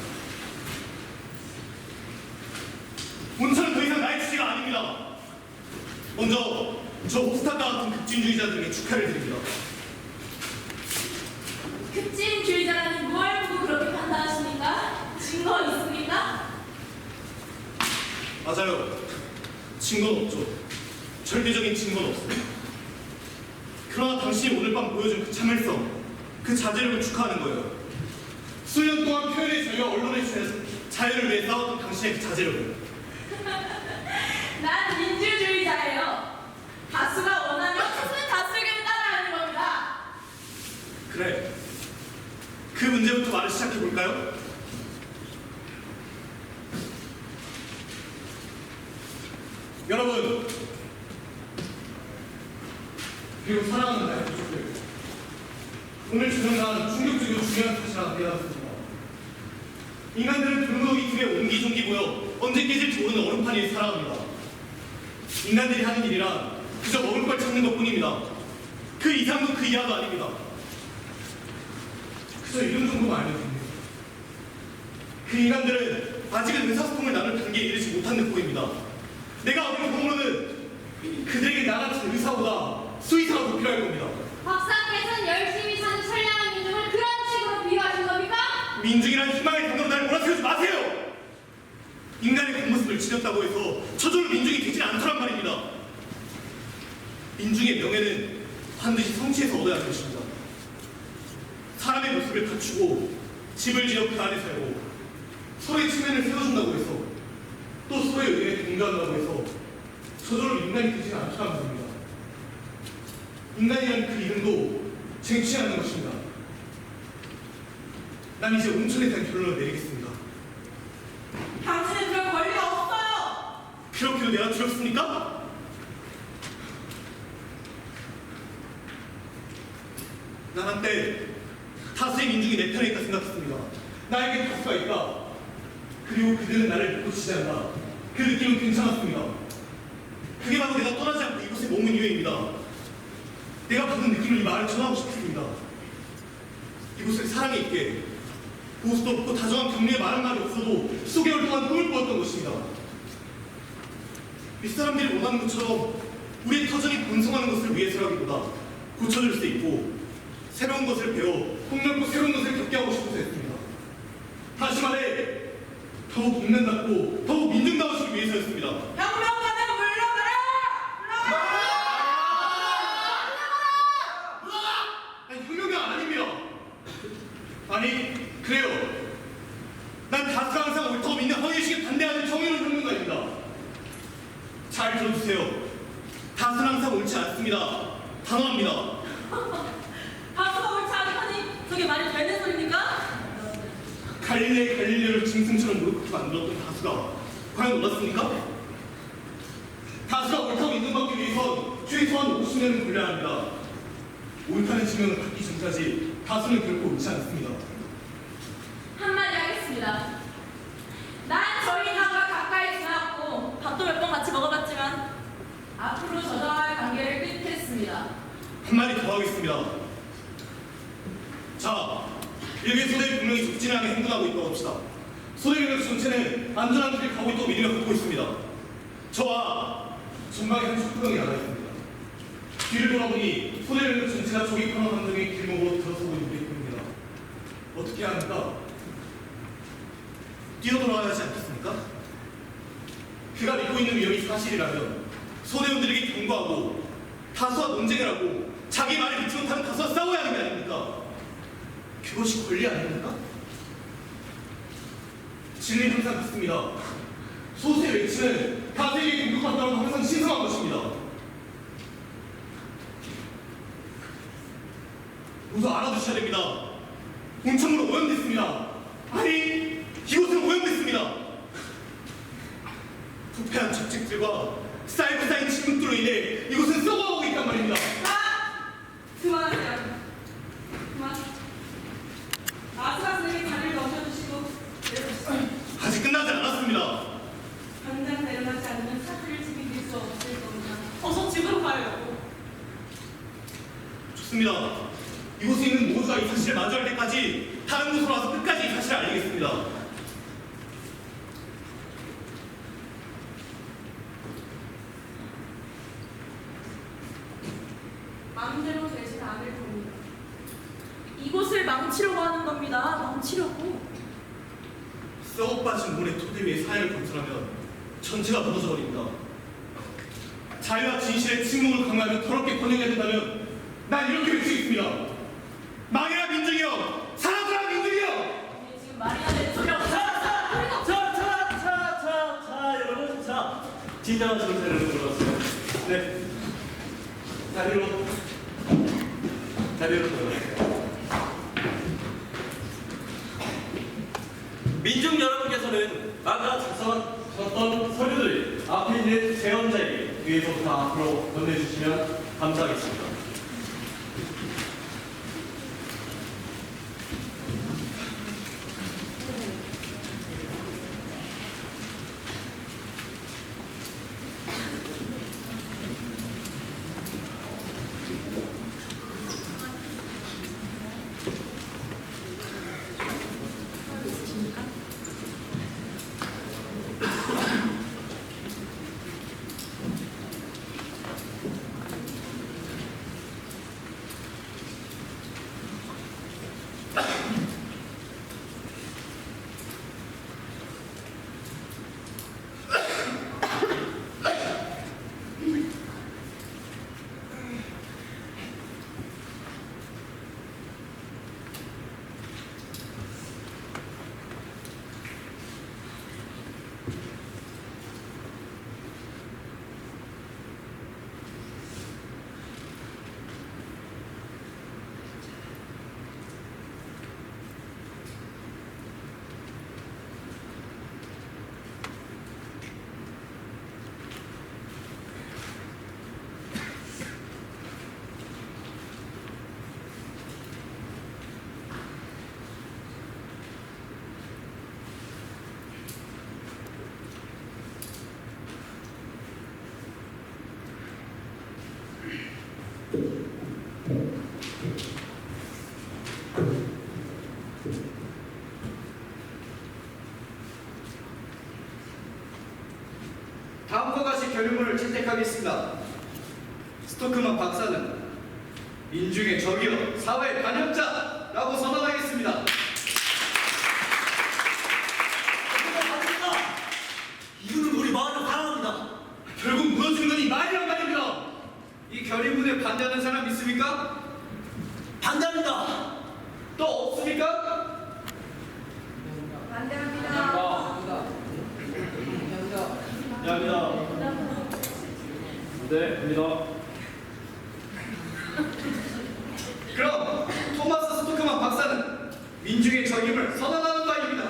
온천은 더 이상 나의 주제가 아닙니다. 먼저 저 호스탄과 같은 급진주의자들에게 축하를 드립니다. 급진주의자라니 뭘 보고 그렇게 판단하십니까? 증거 있습니까? 맞아요. 증거는 없죠. 절대적인 증거는 없습니다. 그러나 당신이 오늘 밤 보여준 그 참을성, 그 자제력을 축하하는 거예요. 수년 동안 표현의 자유와 언론의 자유를 위해 싸웠던 당신의 그 자제력을. 난 민주주의자예요. 다수가 원하면 소수의 다수의견을 따라하는 겁니다. 그래. 그 문제부터 말을 시작해볼까요? 그리고 사랑하는 나의 가족들. 오늘 조정난 충격적이고 중요한 사실 하나 깨달았습니다. 인간들은 돌무더기 틈에 옹기종기 모여 언제 깨질지 모르는 얼음판 위에 살아갑니다. 인간들이 하는 일이란 그저 먹을 걸 찾는 것뿐입니다. 그 이상도 그 이하도 아닙니다. 그저 이런 정도만 알면 됩니다. 그 인간들은 아직은 의사소통을 나눌 단계에 이르지 못한 듯 보입니다. 내가 얻은 경험으로는 그들에게 나같은 의사보다 수의사가 더 필요할 겁니다. 박사께서는 열심히 사는 선량한 민중을 그런 식으로 비유하신 겁니까? 민중이란 희망의 단어로 날 몰아세우지 마세요! 인간의 겉모습을 지녔다고 해서 저절로 민중이 되진 않더란 말입니다. 민중의 명예는 반드시 성취해서 얻어야 하는 것입니다. 사람의 모습을 갖추고 집을 지어 그 안에 살고 서로의 측면을 세워준다고 해서 또 서로의 의견에 동조한다고 해서 저절로 인간이 되지는 않더란 말입니다. 인간이라는 그 이름도 쟁취하는 것입니다. 난 이제 온천에 대한 결론을 내리겠습니다. 당신은 그럴 권리가 없어요. 그렇게도 내가 두렵습니까? 난 한때 다수의 민중이 내 편에 있다 생각했습니다. 나에게 다수가 있다. 그리고 그들은 나를 믿고 지지한다. 그 느낌은 괜찮았습니다. 그게 바로 내가 떠나지 않고 이곳에 머문 이유입니다. 내가 받은 느낌을 이 말에 전하고 싶습니다. 이곳을 사랑이 있게 보수도 없고 다정한 격려의 말 한마디 없어도 수개월 동안 꿈을 꾸었던 것입니다. 윗사람들이 원하는 것처럼 우리의 터전이 번성하는 것을 위해서라기보다 고쳐줄 수 있고 새로운 것을 배워 폭넓고 새로운 것을 겪게 하고 싶어서 했습니다. 다시 말해 더욱 인간답고 더욱 민중다우시기 위해서였습니다. 혁명가는 물러가라! 아니 혁명가 아닙니다. 아니 그래요. 난 다수가 항상 옳다고 믿는 허위의식에 반대하는 정의로운 혁명가입니다. 잘 들어주세요. 다수는 항상 옳지 않습니다. 단호합니다. 다수가 옳지 않다니 저게 말이 되는 소리입니까? 갈릴레를 짐승처럼 무릎 꿇고 만들었던 다수가 과연 옳았습니까? 다수가 옳다고 인정받기 위해선 최소한 50년은 걸려야 합니다. 옳다는 증명을 받기 전까지 다수는 결코 옳지 않습니다. 한마디 하겠습니다. 난 저희 다가 가까이 지나갔고 밥도 몇 번 같이 먹어봤지만 앞으로 저자와의 관계를 끊겠습니다. 한마디 더 하겠습니다. 자, 일개 소대에 분명히 적진하게 행동하고 있다고 합시다. 소대 병력 전체는 안전한 길을 가고 있다고 믿으며 걷고 있습니다. 저와 전방에 한 촛구덩이 나가 있습니다. 뒤를 돌아보니 소대 병력 전체가 조기 코너 함정의 길목으로 들어서고 있는 게 보입니다. 어떻게 해야 합니까? 뛰어돌아야 하지 않겠습니까? 그가 믿고 있는 위험이 사실이라면 소대원들에게 경고하고 다수와 논쟁을 하고 자기 말을 믿지 못하는 다수와 싸워야 하는 게 아닙니까? 그것이 권리 아닙니까? 진리는 항상 같습니다. 소수의 외치는 다수에게 공격받다고 항상 신성한 것입니다. 모두 알아두셔야 됩니다. 온천으로 오염됐습니다. 아니, 이곳은 오염됐습니다. 부패한 적직들과 쌓이고 쌓인 침묵들로 인해 이곳은 썩어가고 있단 말입니다. 그만하세요. 그만. 아슬아슬하게 다리를 넘겨주시고 내려주세요. 아직 끝나지 않았습니다. 당장 내려가지 않으면 사태를 책임질 수 없을 겁니다. 어서 집으로 가요. 좋습니다. 이곳에 있는 모두가 이 사실을 마주할 때까지 다른 곳으로 와서 끝까지 이 사실을 알리겠습니다. 마음대로 되진 않을 겁니다. 이곳을 망치려고 하는 겁니다. 망치려고. 썩어빠진 물의 토대 위에 사회를 건설하면 전체가 무너져 버립니다. 자유와 진실의 침묵을 강화하며 더럽게 번영해야 된다면 난 이렇게 외치겠습니다. 망해라 민중이여! 사라져라 민중이여! 우리 지금 말이나 되는 소리 없어. 자, 여러분, 자, 진정한 정세를 들어왔어요. 네, 자리로 들어가세요. 민중 여러분께서는 아까 작성하셨던 서류들 앞에 있는 재원자에게 위에서부터 앞으로 건네주시면 감사하겠습니다. 다음과 같이 결의문을 채택하겠습니다. 스토크만 박사는 민중의 적이요 사회의 반역자라고 선언하겠습니다. 이분은 우리 마을을 사랑합니다. 결국 무너진 건 이 말이란 말입니다. 이 결의문에 반대하는 사람 있습니까? 반대합니다. 또 없습니까? 네, 됩니다. 그럼 토마스 스토크만 박사는 민중의 적임을 선언하는 바입니다.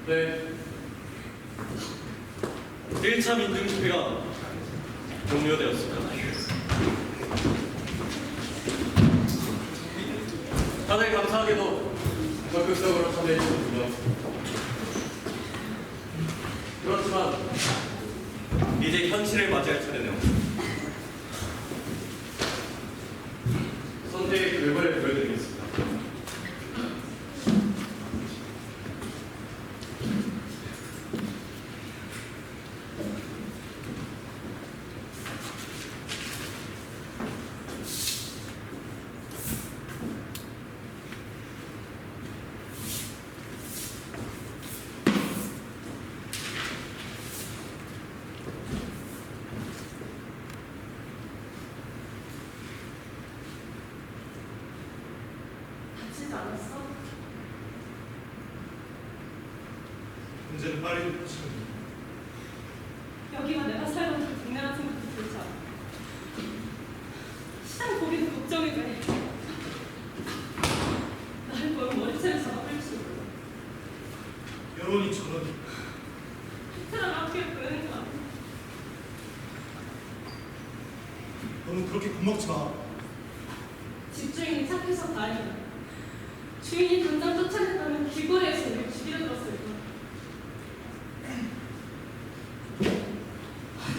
네. 1차 민중집회가 종료되었습니다. 다들 감사하게도 적극적으로 참여해주셨군요. 그렇지만 이제 현실을 맞이할 차례네요. 선택의 결과를 보여드리겠습니다. 다치지 않았어? 문제는 빨리 고치면 여기가 내가 살던 동네 같은 것도 들지 않아. 시장 거기도 걱정이 돼. 나를 보면 머리채를 잡아버릴지 몰라. 여론이 저런. 사람 앞에 보내는 거 아니야? 너는 그렇게 겁먹지 마. 집주인이 착해서 다행이야. 주인이 당장 쫓아냈다면 길거리에서 우리 죽이려 들었을 거야.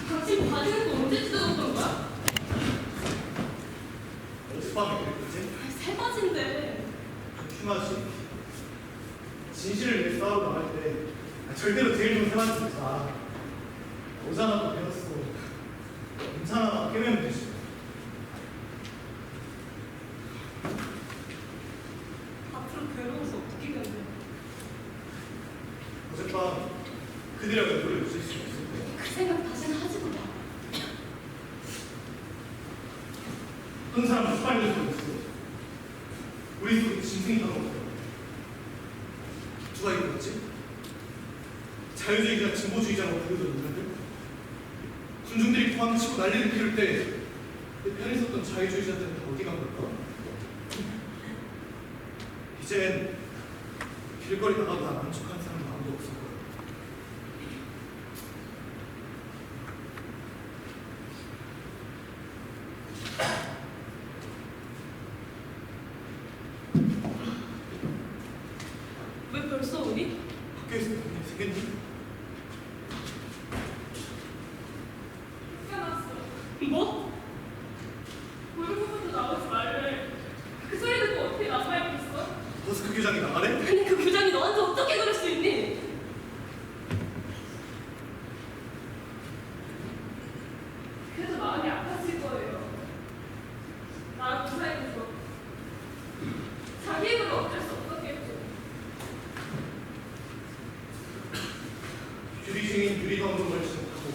당신 바지는 또 언제 찢어졌던 거야? 어젯밤에 그랬거지? 새 바지인데. 좀 심하지? 진실을 위해 싸우고 나갈 때 절대로 제일 좋은 생활 쓰지 마. 오잖아 또 배웠어. 괜찮아, 깨매면 되지. 앞으로 괴로워서 어떻게 견뎌? 어젯밤 그들이랑 노래 웃을 수 없을 거야. 그 생각 다시는 하지도 마. 한 사람 빨리 좀 있어. 우리 속에 짐승이 하나 없어. 누가 이거였지? 자유주의자, 진보주의자라고 불려졌는데 군중들이 도망치고 난리를 피울 때 내 편에 섰던 자유주의자들은 다 어디 간 걸까? 이젠 길거리 나가도 난 만족하는 사람은 아무도 없을 거야. 왜 벌써 오니? 학교에서 그런 일 생겼니? 생각났어. 뭐? 울고부터 나오지 말래. 그 소리 듣고 어떻게 남아있겠어? 버스크 교장이 나가래? 근데 그 교장이 너한테 어떻게 그럴 수 유리생인 유리광으로 멀치는 하고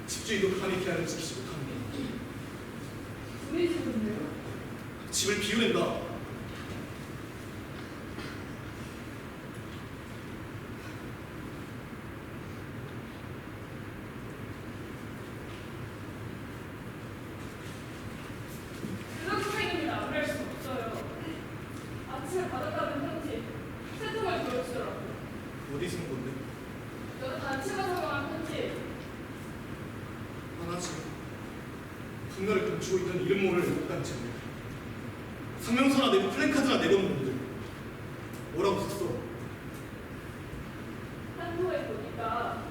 집주인도 감히 기한을 지키지 못합니다. 우리 집은요? 집을 비우낸다. 그런 선생님이 아무리 할 수 없어요. 아침에 받았다는 편지 세 통을 보여주더라고요. 어디 쓴 건데? 여자 단체가 성공한 편지. 하나씩 분노를 감추고 있던 이름 모를 목단체 성명서나 내고 플랜카드나 내려온 놈들 뭐라고 썼어? 한국에 보니까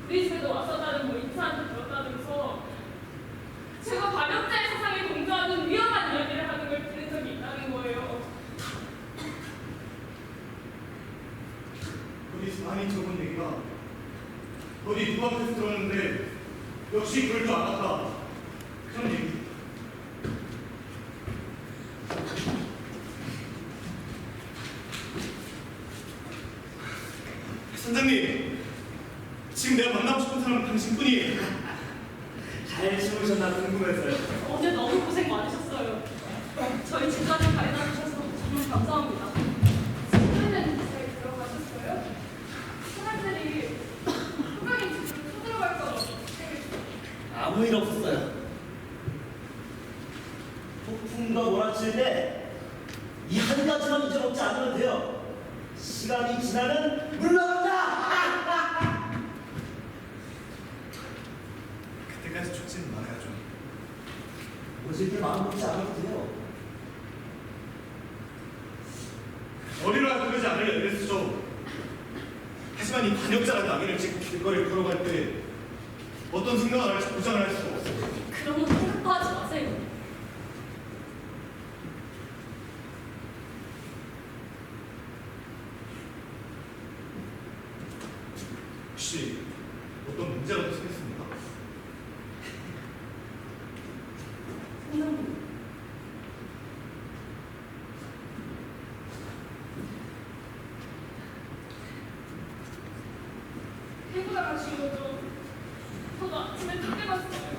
우리 집에도 왔었다는 뭐 인사한테 들었다면서 제가 반역자의 세상에 동조하는 위험한 이야기를 하는 걸 들은 적이 있다는 거예요. 어디서 많이 적은 얘기가 어디 누가 앞에서 들었는데 역시 그럴 줄 알았다 그런 얘기. 선장님 지금 내가 만나고 싶은 사람은 당신뿐이에요. 잘 주무셨나 궁금해서요. 어제 너무 고생 많으셨어요. 저희 집까지 가져다 주셔서 정말 감사합니다. 집에는 잘 들어가셨어요? 사람들이 후배님 집으로 쳐들어갈까 봐. 아무 일 없었어요. 폭풍과 몰아칠 때 이 한 가지만 잊어먹지 않으면 돼요. 시간이 지나면 물러간다. 그때까지 죽지는 말아야죠. 어질게 마음 먹지 않아도 돼요. 머리로 그러지 않으려 애쓰죠. 하지만 이 반역자라는 악인을 찍고 길거리를 걸어갈 때 어떤 생각을 할지 보장을 할 수가 없어요. 그런 건 생각도 하지 마세요. 혹시 어떤 문제라도 생겼습니까? 선생님. 해고당하신 거죠? 저도 아침에 늦게 봤어요.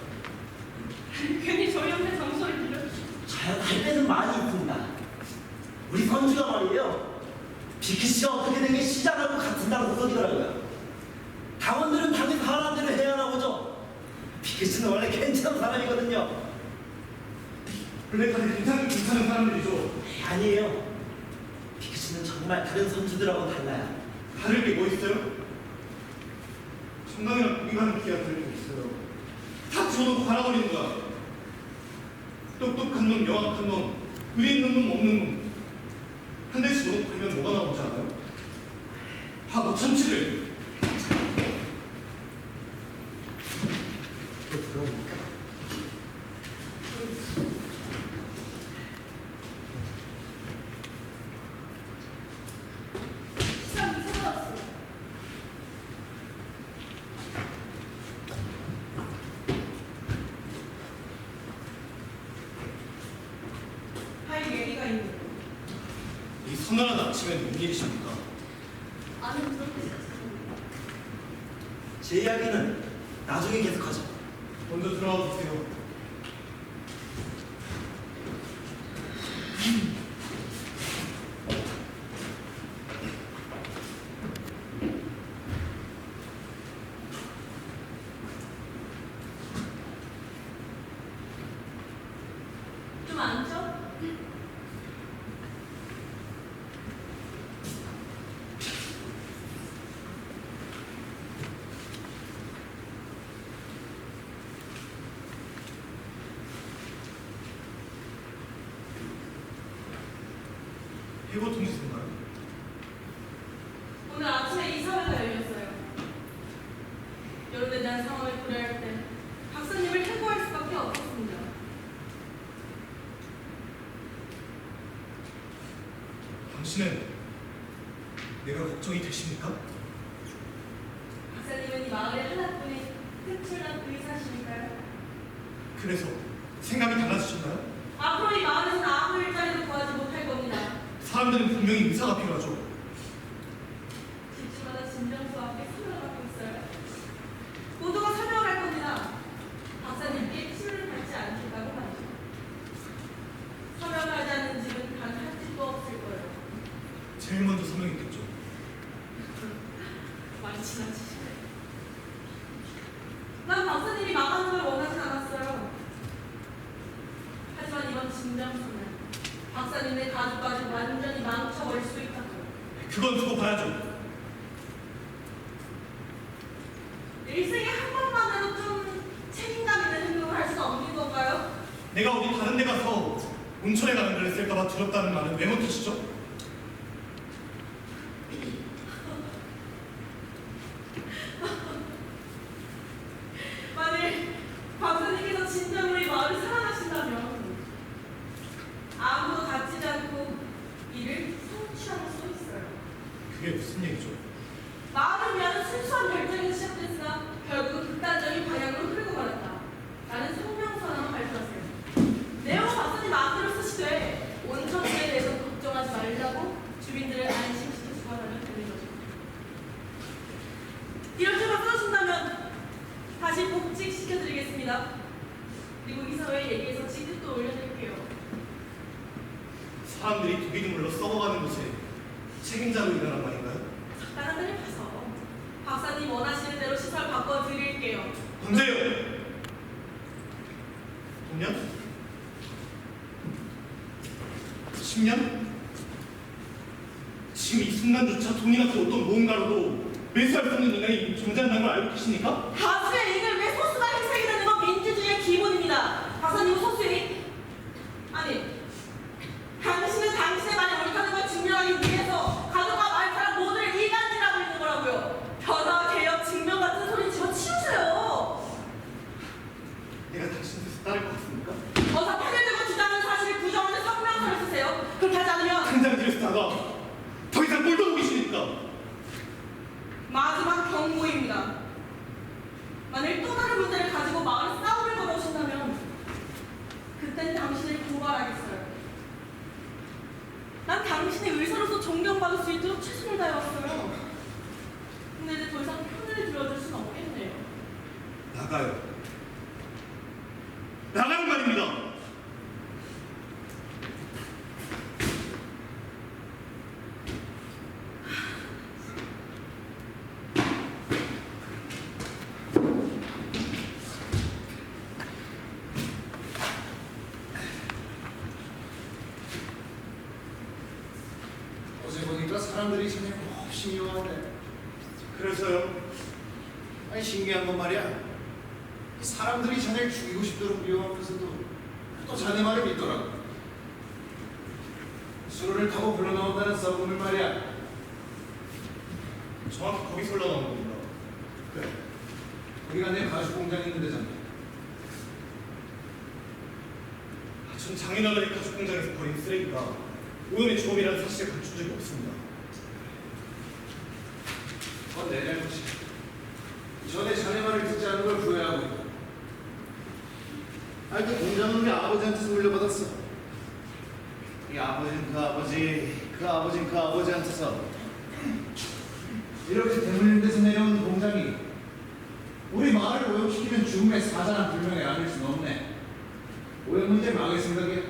괜히 저희한테 장소를 빌려주시고. 할 때는 많이 있습니다. 우리 선주가 말이에요. 비키 씨가 어떻게 된 게 시작하고 같은다고 소리더라고요. 당원들은 당의 사람들을 해야 하나 보죠. 비키 씨는 원래 괜찮은 사람이거든요. 블랙카드 괜찮은 사람들이죠. 아니에요. 비키 씨는 정말 다른 선수들하고 달라요. 다를 게 뭐 있어요? 정당이랑 국익하는 기가 다를 게 있어요. 다 집어넣고 갈아버리는 거야. 똑똑한 놈, 명확한 놈, 의리 있는 놈, 없는 놈. 한 대 집어넣고 그러면 뭐가 나오지 않아요? 바보 천치를. 시간이 새어났어요. 할 얘기가 있는. 이 서늘한 아침엔 웬일이십니까? 아니 그렇게 생각합니다. 제 이야기는 나중에 계속하죠. 먼저 들어가 주세요. 좀 앉죠? 해고 통지인가요? 오늘 아침에 이사회가 열렸어요. 여론에 대한 상황을 고려할 때 박사님을 해고할 수밖에 없었습니다. 당신은 내가 걱정이 되십니까? 박사님은 이 마을의 하나뿐인 특출난 의사시니까요. 그래서 생각이 달라지셨나요? 앞으로 이 마을에서는 아무 일자리도 구하지 못할 겁니다. 사람들은 분명히 의사가 필요하죠. 집집마다 진정서와 함께 서명을 받고 있어요. 모두가 서명을 할 겁니다. 박사님께 치료를 받지 않겠다고 말이죠. 서명을 하지 않는 집은 단 한 집도 없을 거예요. 제일 먼저 서명했겠죠. 많이 지나치시네. 난 박사님이 망하는 걸 원하진 않았어요. 하지만 이번 진정서는 박사님의 가족까지 완전히 망쳐버릴 수 있다고요. 그건 두고 봐야죠. 일생에 한 번만으로 좀 책임감 있는 행동을 할 수 없는 건가요? 내가 어디 다른 데 가서 온천에 가는 걸 했을까봐 두렵다는 말은 왜 못하시죠? 만일 박사님께서 진정으로 이 마을을 사랑하신다면 아무도 다치지 않고 이를 성취할 수 있어요. 그게 무슨 얘기죠? 마을을 위한 순수한 결정에서 시작됐으나 결국은 극단적인 방향으로 흐르고 말았다. 라는 성명서를 발표하세요. 내용은 박사님 마음대로 쓰시되 온천에 대해서 걱정하지 말라고 주민들을 안심시켜 주관하면 되는 거죠. 이렇게만 써준다면 다시 복직시켜드리겠습니다. 그리고 이사회에 얘기해서 지급도 올려드릴게요. 사람들이 도기둥물로 썩어가는 곳에 책임자로 일하란 말인가요? 사람들이 봐서 박사님 원하시는 대로 시설 바꿔드릴게요. 언제요? 동년? 10년? 지금 이 순간조차 돈이나 그 어떤 무언가로도 매수할 수 없는 인간이 존재한다는 걸 알고 계십니까? 다수의 이익을 왜 소수가 행사하게 되는 건 민주주의의 기본입니다. 박사님은 소수의 아니 당신은 당신의 말이 옳다는 걸 증명하기 위해서 가족과 마을 사람 모두를 이간질하고 있는 거라고요. 변화, 개혁, 증명 같은 소리 집어치우세요. 내가 당신 뜻에 따를 것 같습니까? 어서 파괴되고 주장하는 사실을 부정하는 성명서를 쓰세요. 그렇게 하지 않으면 당장 들여다가 더 이상 꼴도 보기 싫으니까. 마지막 경고입니다. 만일 또 다른 문제를 가지고 마을 싸움을 걸어오신다면 그땐 당신을 고발하겠어요. 난 당신의 의사로서 존경받을 수 있도록 최선을 다해왔어요. 근데 이제 더 이상 편을 들어줄 수는 없겠네요. 나가요. 나가는 말입니다. 어제 보니까 사람들이 참 몹시 미워하네. 그래서요? 아니 신기한 건 말이야. 사람들이 자네를 죽이고 싶도록 미워하면서도 또 자네 말을 믿더라고. 수로를 타고 흘러나온다는 썩음을 말이야. 정확히 거기서 올라가는 겁니다. 그래. 우리가 내 가죽 공장이 있는 데잖아. 전 장인어른의 가죽 공장에서 버린 쓰레기가 오염의 주범이라는 사실을 감춘 적이 없습니다. 그건 내 잘못이야. 전에 자네 말을 듣지 않은 걸 후회하고 있다. 아니 그 공장은 우리 아버지한테서 물려받았어. 이 아버지는 그 아버지, 그 아버지는 그 아버지한테서 이렇게 대물림 데서 내려온 공장이 우리 마을을 오염시키면 죽음의 사자란 불명에 안을 수는 없네. 오염 문제 막을 생각이야.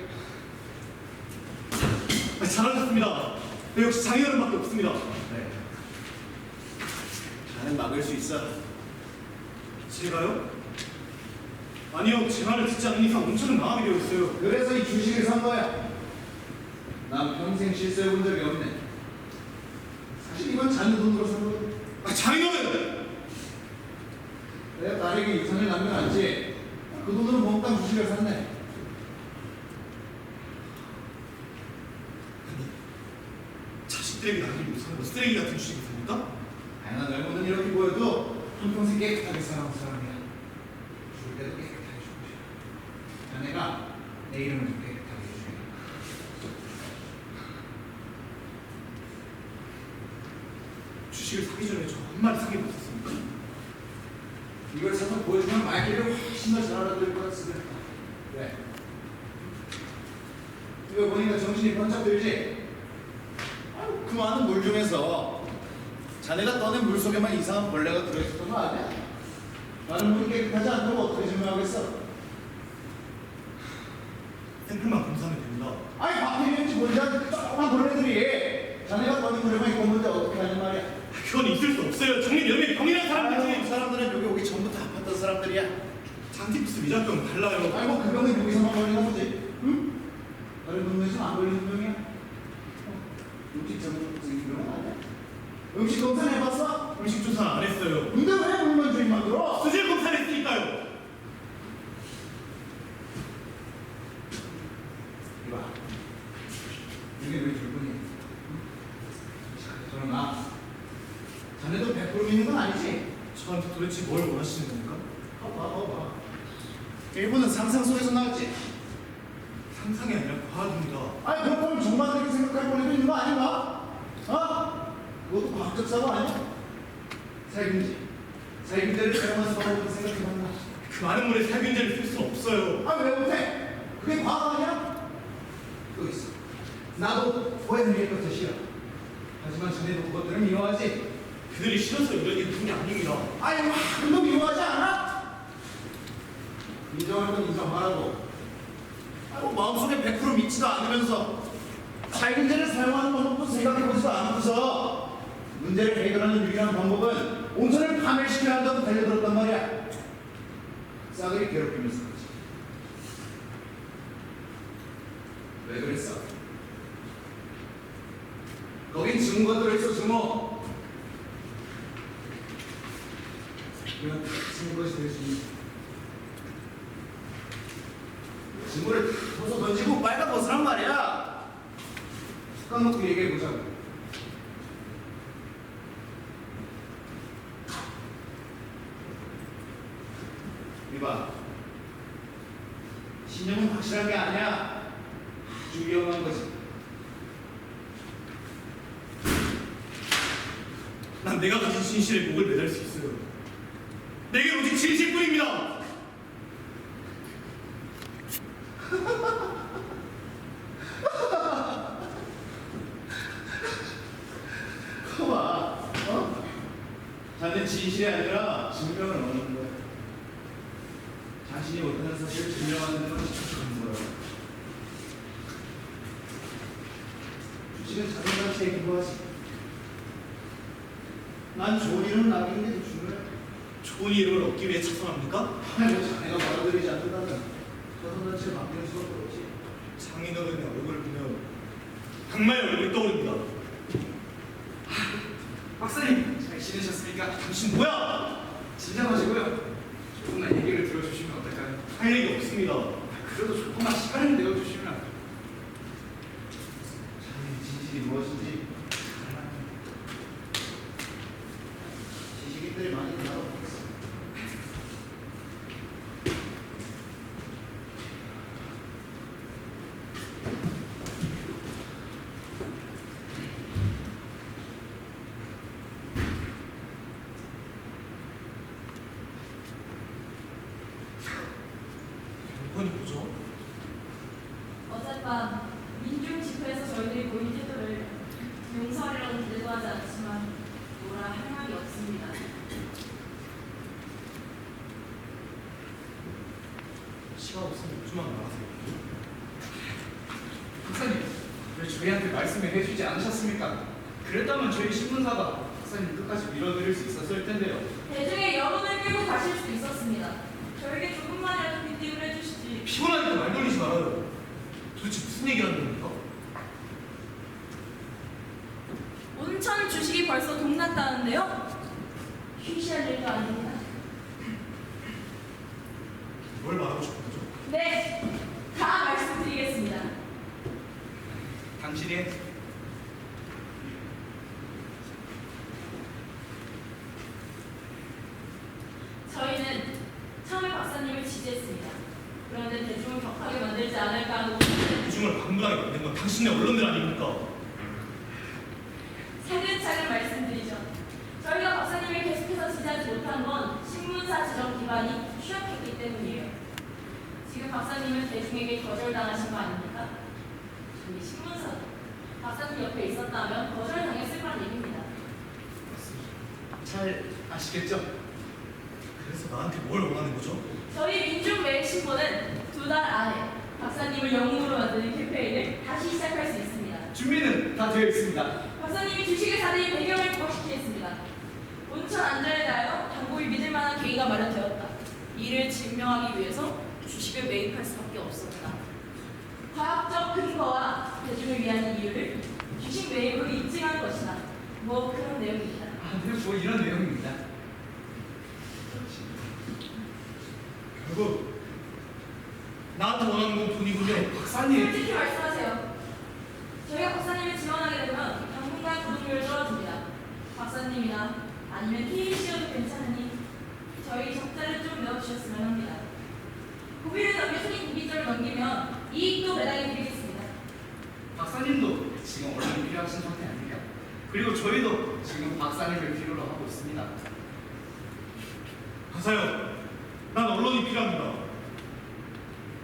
잘하셨습니다. 네, 역시 장인어른밖에 없습니다. 네. 자넨 막을 수 있어. 제가요? 아니요, 제 말을 듣지 않는 이상 온천은 망하게 되어 있어요. 그래서 이 주식을 산 거야. 난 평생 실수해본 적이 없네. 사실 이건 자네 돈으로 산 거야. 장인어른! 내가 딸에게 유산을 남겨놨지. 그 돈으로 몽땅 주식을 샀네. 자식들에게 남긴 유산으로 쓰레기 같은 주식이 삽니까? 아니 난 외모는 이렇게 보여도 한평생 깨끗하게 살아온 사람이야. 죽을 때도 깨끗하게 죽고 싶어. 자네가 내 이름을 좀 깨끗하게 해주게. 주식을 사기 전에 저 한 마리 사기 못했습니까? 이걸 사서 보여주면 말귀를 훨씬 더 잘 알아들을 것 같습니다. 왜? 이거 보니까 정신이 번쩍 들지? 아유, 그 많은 물 중에서 자네가 떠낸 물 속에만 이상한 벌레가 들어있었던 거 아니야? 나는 물이 깨끗하지 않다고 어떻게 증명하겠어? 샘플만 검사하면 됩니다. 아니 박테리아인지 뭔지 조그만 벌레들이 자네가 떠낸 물에만 있고 뭔데 어떻게 하냐 말이야. 그건 있을 수 없어요. 정리 몇몇 병이란 그 사람들이. 사람들은 여기 오기 전부터 아팠던 사람들이야. 장티푸스 위장병은 달라요. 아니 뭐 그 병은 여기서만 걸리나 보지. 응? 다른 동네에서는 안 걸리는 병이야. 음식 전문적인 병은 아니야. 음식 검사는 해봤어? 음식 조사는 안 했어요. 근데 왜 물만주의만 들어? 수질 검사를 했으니까요. 이봐, 이게 왜 줄거니? 그러나 자네도 100% 믿는 건 아니지? 저한테 도대체 뭘 원하시는 겁니까? 봐봐. 일본은 상상 속에서 나왔지? 상상이 아니라 과학입니다. 아니 그렇다면 정반대로 생각할 권리도 있는 거 아닌가? 어? 그것도 과학적 사고 아니야? 살균제를 사용하는 방법을 생각해봤나? 그 많은 물에 살균제를 쓸 수 없어요. 아 왜 못해? 그게 과학 아니야? 또 있어. 나도 오해는 것도 싫어. 하지만 자네도 그것들을 미워하지? 그들이 싫어서 이런 일을 푼게 아닙니다. 아니 너도 미워하지 않아? 인정할 건 인정하라고. 아이고 마음속에 100% 믿지도 않으면서 살균제를 사용하는 방법도 생각해보지도 않고서 문제를 해결하는 유일한 방법은 온천을 파멸시켜야 한다고 달려들었단 말이야. 싸그리 괴롭히면서 그렇지. 왜 그랬어? 거긴 증거가 들어있어 증거. 이건 증거것이 될 수 있는 증거를 벗어 던지고 빨간 벗으란 말이야. 숟가락 놓고 얘기해보자고. 이봐, 신념은 확실한 게 아니야. 아주 위험한 거지. 난 내가 가진 진실에 목을 매달 수 있어요. 내게 오직 진실뿐입니다. 커봐, 어? 자네 진실이 아니라 증명을 원하는 거야. 자신이 못하는 사실을 증명하는 건 추측하는 거야. 주식은 자기 자체에 기부하지. 난 좋은 이름을 남기는 게 더 중요해. 좋은 이름을 얻기 위해 찬성합니까? 아니, 뭐 자네가 받아들이지 않는다면 저선 자체를 바뀌는 수밖에 없지. 장인어른의 얼굴을 보면 악마의 얼굴이 떠오릅니다. 박사님, 잘 지내셨습니까? 당신 뭐야? 진정하시고요. 조금만 얘기를 들어주시면 어떨까요? 할 얘기 없습니다. 그래도 조금만 시간을 내어주시면 자네의 진실이 무엇인지 지식인들이 많이 나오고 있어. 이건이 뭐죠? 어젯밤 민중 집회에서 저희들이 보인 태도를 용서하려고 기대도 하지 않지만 뭐라 할 말이 없습니다. 시간 없으면 요즘만 나가세요. 박사님, 왜 저희한테 말씀을 해주지 않으셨습니까? 그랬다면 저희 신문사가 박사님 끝까지 밀어드릴 수 있었을 텐데요. 대중의 여론을 끌고 가실 수 있었습니다. 저에게 조금만이라도 빗대을 해주시지. 피곤하니까 말 돌리지 말아요. 도대체 무슨 얘기 하는 겁니까? 온천 주식이 벌써 동났다는데요? 쉬쉬할 일도 아닙니다. 뭘 말하고 싶은 거죠? 네, 다 말씀드리겠습니다. 당신이 저희는 처음에 박사님을 지지했습니다. 그런데 대중을 격하게 만들지 않을까 하고 대중을 방문하게 만든 건 당신의 언론들 아닙니까? 차근차근 말씀드리죠. 저희가 박사님을 계속해서 지지하지 못한 건 신문사 지정 기반이 취약했기 때문이에요. 지금 박사님은 대중에게 거절당하신 거 아닙니까? 저희 신문사도 박사님 옆에 있었다면 거절당했을 거란 얘기입니다. 잘 아시겠죠? 그래서 나한테 뭘 원하는 거죠? 저희 민중매일신보는 2달 안에 박사님을 영웅으로 만드는 캠페인을 다시 시작할 수 있습니다. 준비는 다 되어 있습니다. 박사님이 주식을 사들인 배경을 부각시키겠습니다. 온천 안전에 대하여 당국이 믿을 만한 계기가 마련되었다. 이를 증명하기 위해서 주식을 매입할 수밖에 없었다. 과학적 근거와 대중을 위한 이유를 주식 매입으로 입증한 것이다. 뭐 그런 내용입니다. 아, 네, 뭐 이런 내용입니다. 결국 나한테 원하는 건 돈이군요. 박사님. 솔직히 말씀하세요. 저희가 박사님을 지원하게 되면 당분간 구독료를 떨어집니다. 박사님이나 아니면 KC여도 괜찮으니 저희 적자를 좀 넣어주셨으면 합니다. 고비를 넘겨 손익 분기점을 넘기면 이익도 매달려 드리겠습니다. 박사님도 지금 언론이 필요하신 상태 아닙니까? 그리고 저희도 지금 박사님을 필요로 하고 있습니다. 가사요. 난 언론이 필요합니다.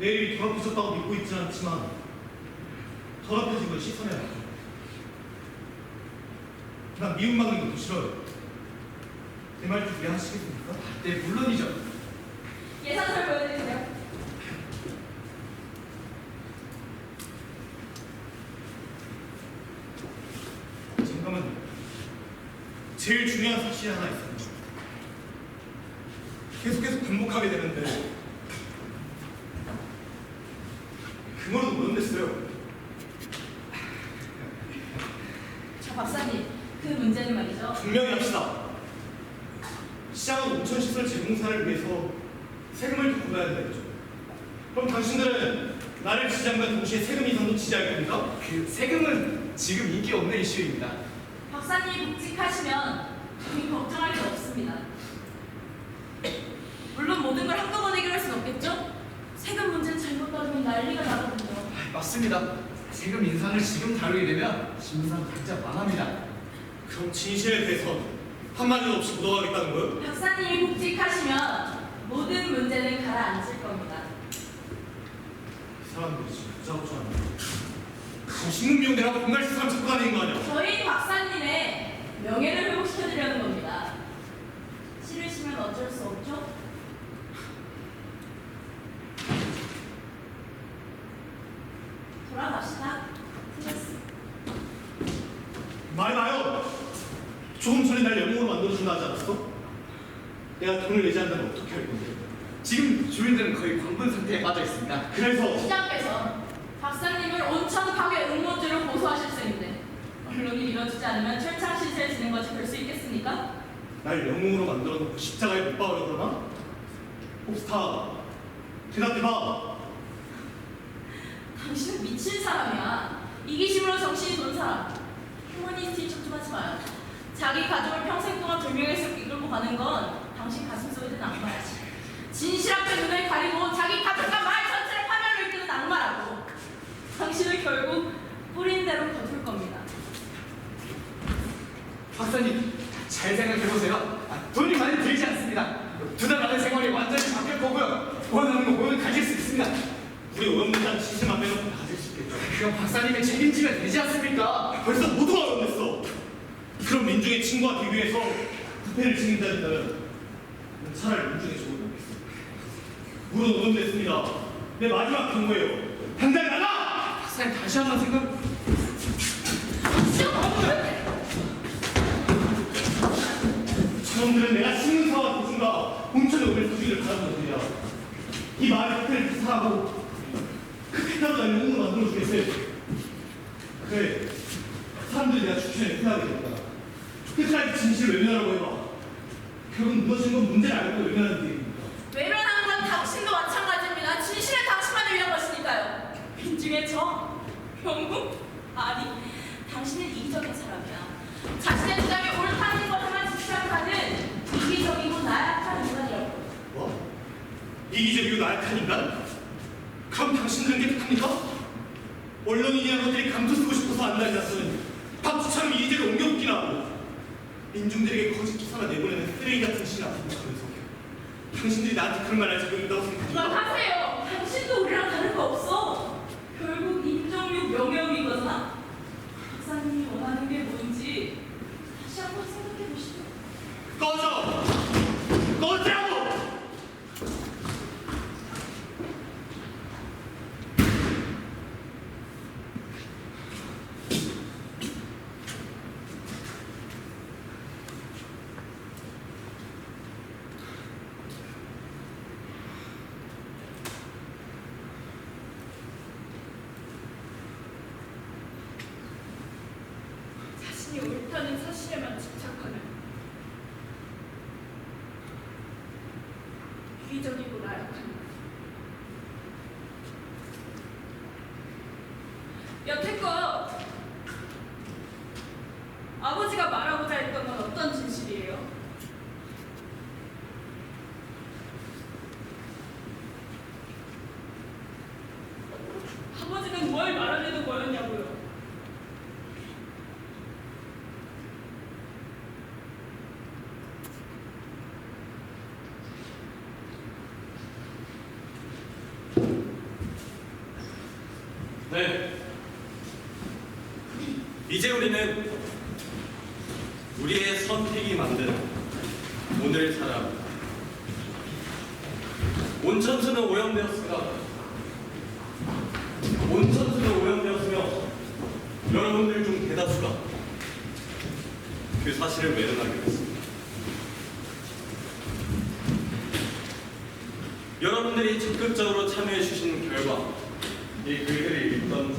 내 일이 더럽혀졌다고 믿고 있지 않지만 더럽혀진 걸 씻어내야 하죠. 난 미움받는 것도 싫어요. 내 말 좀 이해하시겠습니까? 네, 물론이죠. 예산서를 보여드리세요. 잠깐만요. 제일 중요한 사실이 하나 있습니다. 계속해서 반복하게 되는데 그거는 모른댔어요. 자, 박사님, 그 문제는 말이죠. 분명히 합시다. 시장은 온천시설 재공사를 위해서 세금을 더 걷어야 된다 했죠. 그럼 당신들은 나를 지지함과 동시에 세금 인상도 지지할 겁니까? 그 세금은 지금 인기 없는 이슈입니다. 박사님이 묵직하시면 저희 걱정할 게 없습니다. 물론 모든 걸 한꺼번에 해결할 수는 없겠죠? 세금 문제는 잘못 다루면 난리가 나거든요. 맞습니다. 세금 인상을 지금 다루게 되면 신상 각자 망합니다. 그럼 진실에 대해서 한마디도 없이 묻어가겠다는 거예요? 박사님이 묵직하시면 모든 문제는 가라앉을 겁니다. 사람들이 지금 부자부자하네. 지금 신문비용대라고 공갈시 사람 찾고 다니는 거 아니야? 저희 박사님의 명예를 회복시켜드리려는 겁니다. 싫으시면 어쩔 수 없죠? 돌아갑시다. 틀렸어. 말해봐요. 조금 전에 날 영웅으로 만들어준다 하지 않았어? 내가 돈을 내지 않는다면 어떻게 할 건데? 지금 주민들은 거의 광분 상태에 빠져 있습니다. 그래서 시장께서 박사님을 온천 파괴 음모죄로 고소하실 셈인데 언론이 밀어주지 않으면 철창 신세를 지는 것이 될 수 있겠습니까? 날 영웅으로 만들어놓고 십자가에 못 박으려 그러나? 홉스타 대답해봐. 당신은 미친 사람이야. 이기심으로 정신이 돈 사람. 휴머니스트인 척 좀 하지 마요. 자기 가족을 평생 동안 돌멩이에서 이끌고 가는 건 당신 가슴 속에 든 악마야지. 진실 앞에 눈을 가리고 자기 가족과 말 전체를 파멸로 이끄는 악마라고. 당신을 결국 뿌린 대로 거둘 겁니다. 박사님, 잘 생각해보세요. 돈이 많이 들지 않습니다. 2달 안에 생활이 완전히 바뀔 거고요. 원하는 거 오늘 가질 수 있습니다. 우리 오염물질한 시스만 빼놓고 다 가질 수 있겠죠. 그건 박사님의 책임지면 되지 않습니까? 벌써 모두가 오염됐어. 그럼 민중의 친구와 비교해서 부패를 챙긴다면 차라리 민중의 좋은 거겠어. 물은 오염됐습니다. 내 마지막 경고예요. 당장 나가! 박사님 다시 한번 생각. 저놈들은 내가 신문사와 대중과 공천의 오늘 소식을 바라는 놈들이야. 이 마을의 부패를 기사하고 그 피타로 날 영웅으로 만들어주겠어요. 그래, 사람들이 내가 죽기 전에 후회하게 된다. 끝까지 진실을 외면하라고 해봐. 결국 무너진 건 문제를 알고 외면하는 일입니다. 외면하는 건 당신도 마찬가지입니다. 진실은 당신만을 위한 것이니까요. 민중의 정, 영웅? 아니, 당신은 이기적인 사람이야. 자신의 주장이 옳다는 것만 주장하는 이기적이고 나약한 인간이라고. 뭐? 이기적이고 나약한 인간? 그럼 당신들은 깨끗합니까? 언론인이란 것들이 감투 쓰고 싶어서 안 날렸으니 박쥐처럼 이기적을 옮겨붙기나 하고 민중들에게 거짓 기사나 내보내는 쓰레기 같은 신을 앞서면서 당신들이 나한테 그런 말 할 자격이 있다고 생각합니까? 그만하세요. 당신도 우리랑 다른 거 없어. 결국 인정욕, 명예욕이거나 박사님이 원하는 게 뭔지 다시 한번 생각해 보시죠. 이기적이고 나약합니다. 여태껏 아버지가 말하고자 했던 건 어떤 진실이에요? 아버지는 뭘 말하려는 거였냐고요? 네. 이제 우리는 우리의 선택이 만든 오늘을 살아갑니다. 온천수는 오염되었으며 여러분들 중 대다수가 그 사실을 외면하게 됐습니다. 여러분들이 적극적으로 참여해 주신 결과 이 글들을 읽던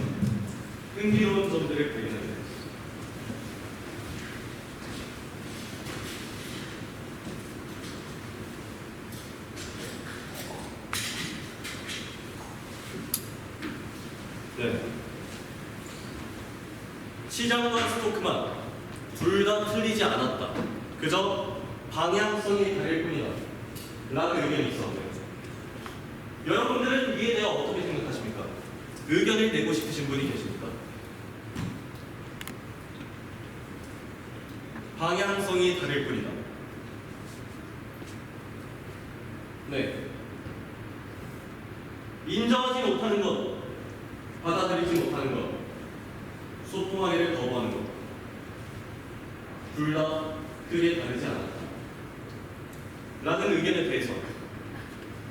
흥미로운 점들을 발견합니다. 네. 시장과 스토크만 둘 다 틀리지 않았다. 그저 방향성이 다를 뿐이다. 라는 의견이 있었네요. 여러분들은 이에 대해 어떻게 생각하십니까? 의견을 내고 싶으신 분이 계십니까? 방향성이 다를 뿐이다. 네. 인정하지 못하는 것, 받아들이지 못하는 것, 소통하기를 거부하는 것, 둘 다 크게 다르지 않았다. 라는 의견에 대해서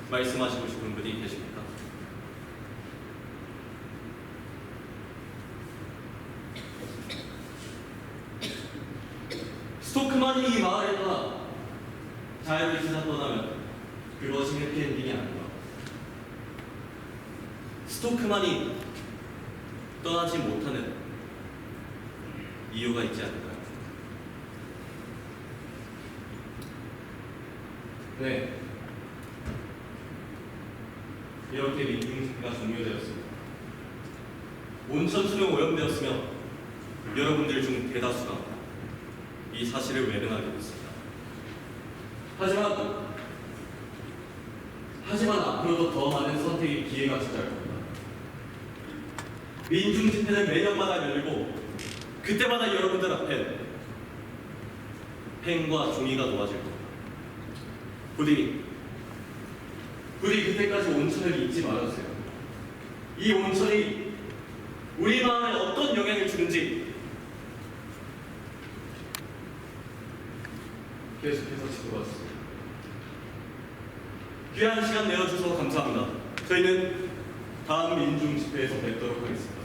말씀하시고 싶은 분이 계십니까? 스토크만이 이 마을에 떠나 자유를 찾아 떠나면 그것이 해피엔딩이 아닌가. 스토크만이 떠나지 못하는 이유가 있지 않을까요? 네. 이렇게 민중집회가 종료되었습니다. 온천수는 오염되었으며 여러분들 중 대다수가 이 사실을 외면하게 됐습니다. 하지만 앞으로도 더 많은 선택의 기회가 찾아올 겁니다. 민중집회는 매년마다 열리고 그때마다 여러분들 앞에 펜과 종이가 놓아질 겁니다. 부디 그때까지 온천을 잊지 말아주세요. 이 온천이 우리 마음에 어떤 영향을 주는지 계속해서 지켜봐주세요. 귀한 시간 내어주셔서 감사합니다. 저희는 다음 민중집회에서 뵙도록 하겠습니다.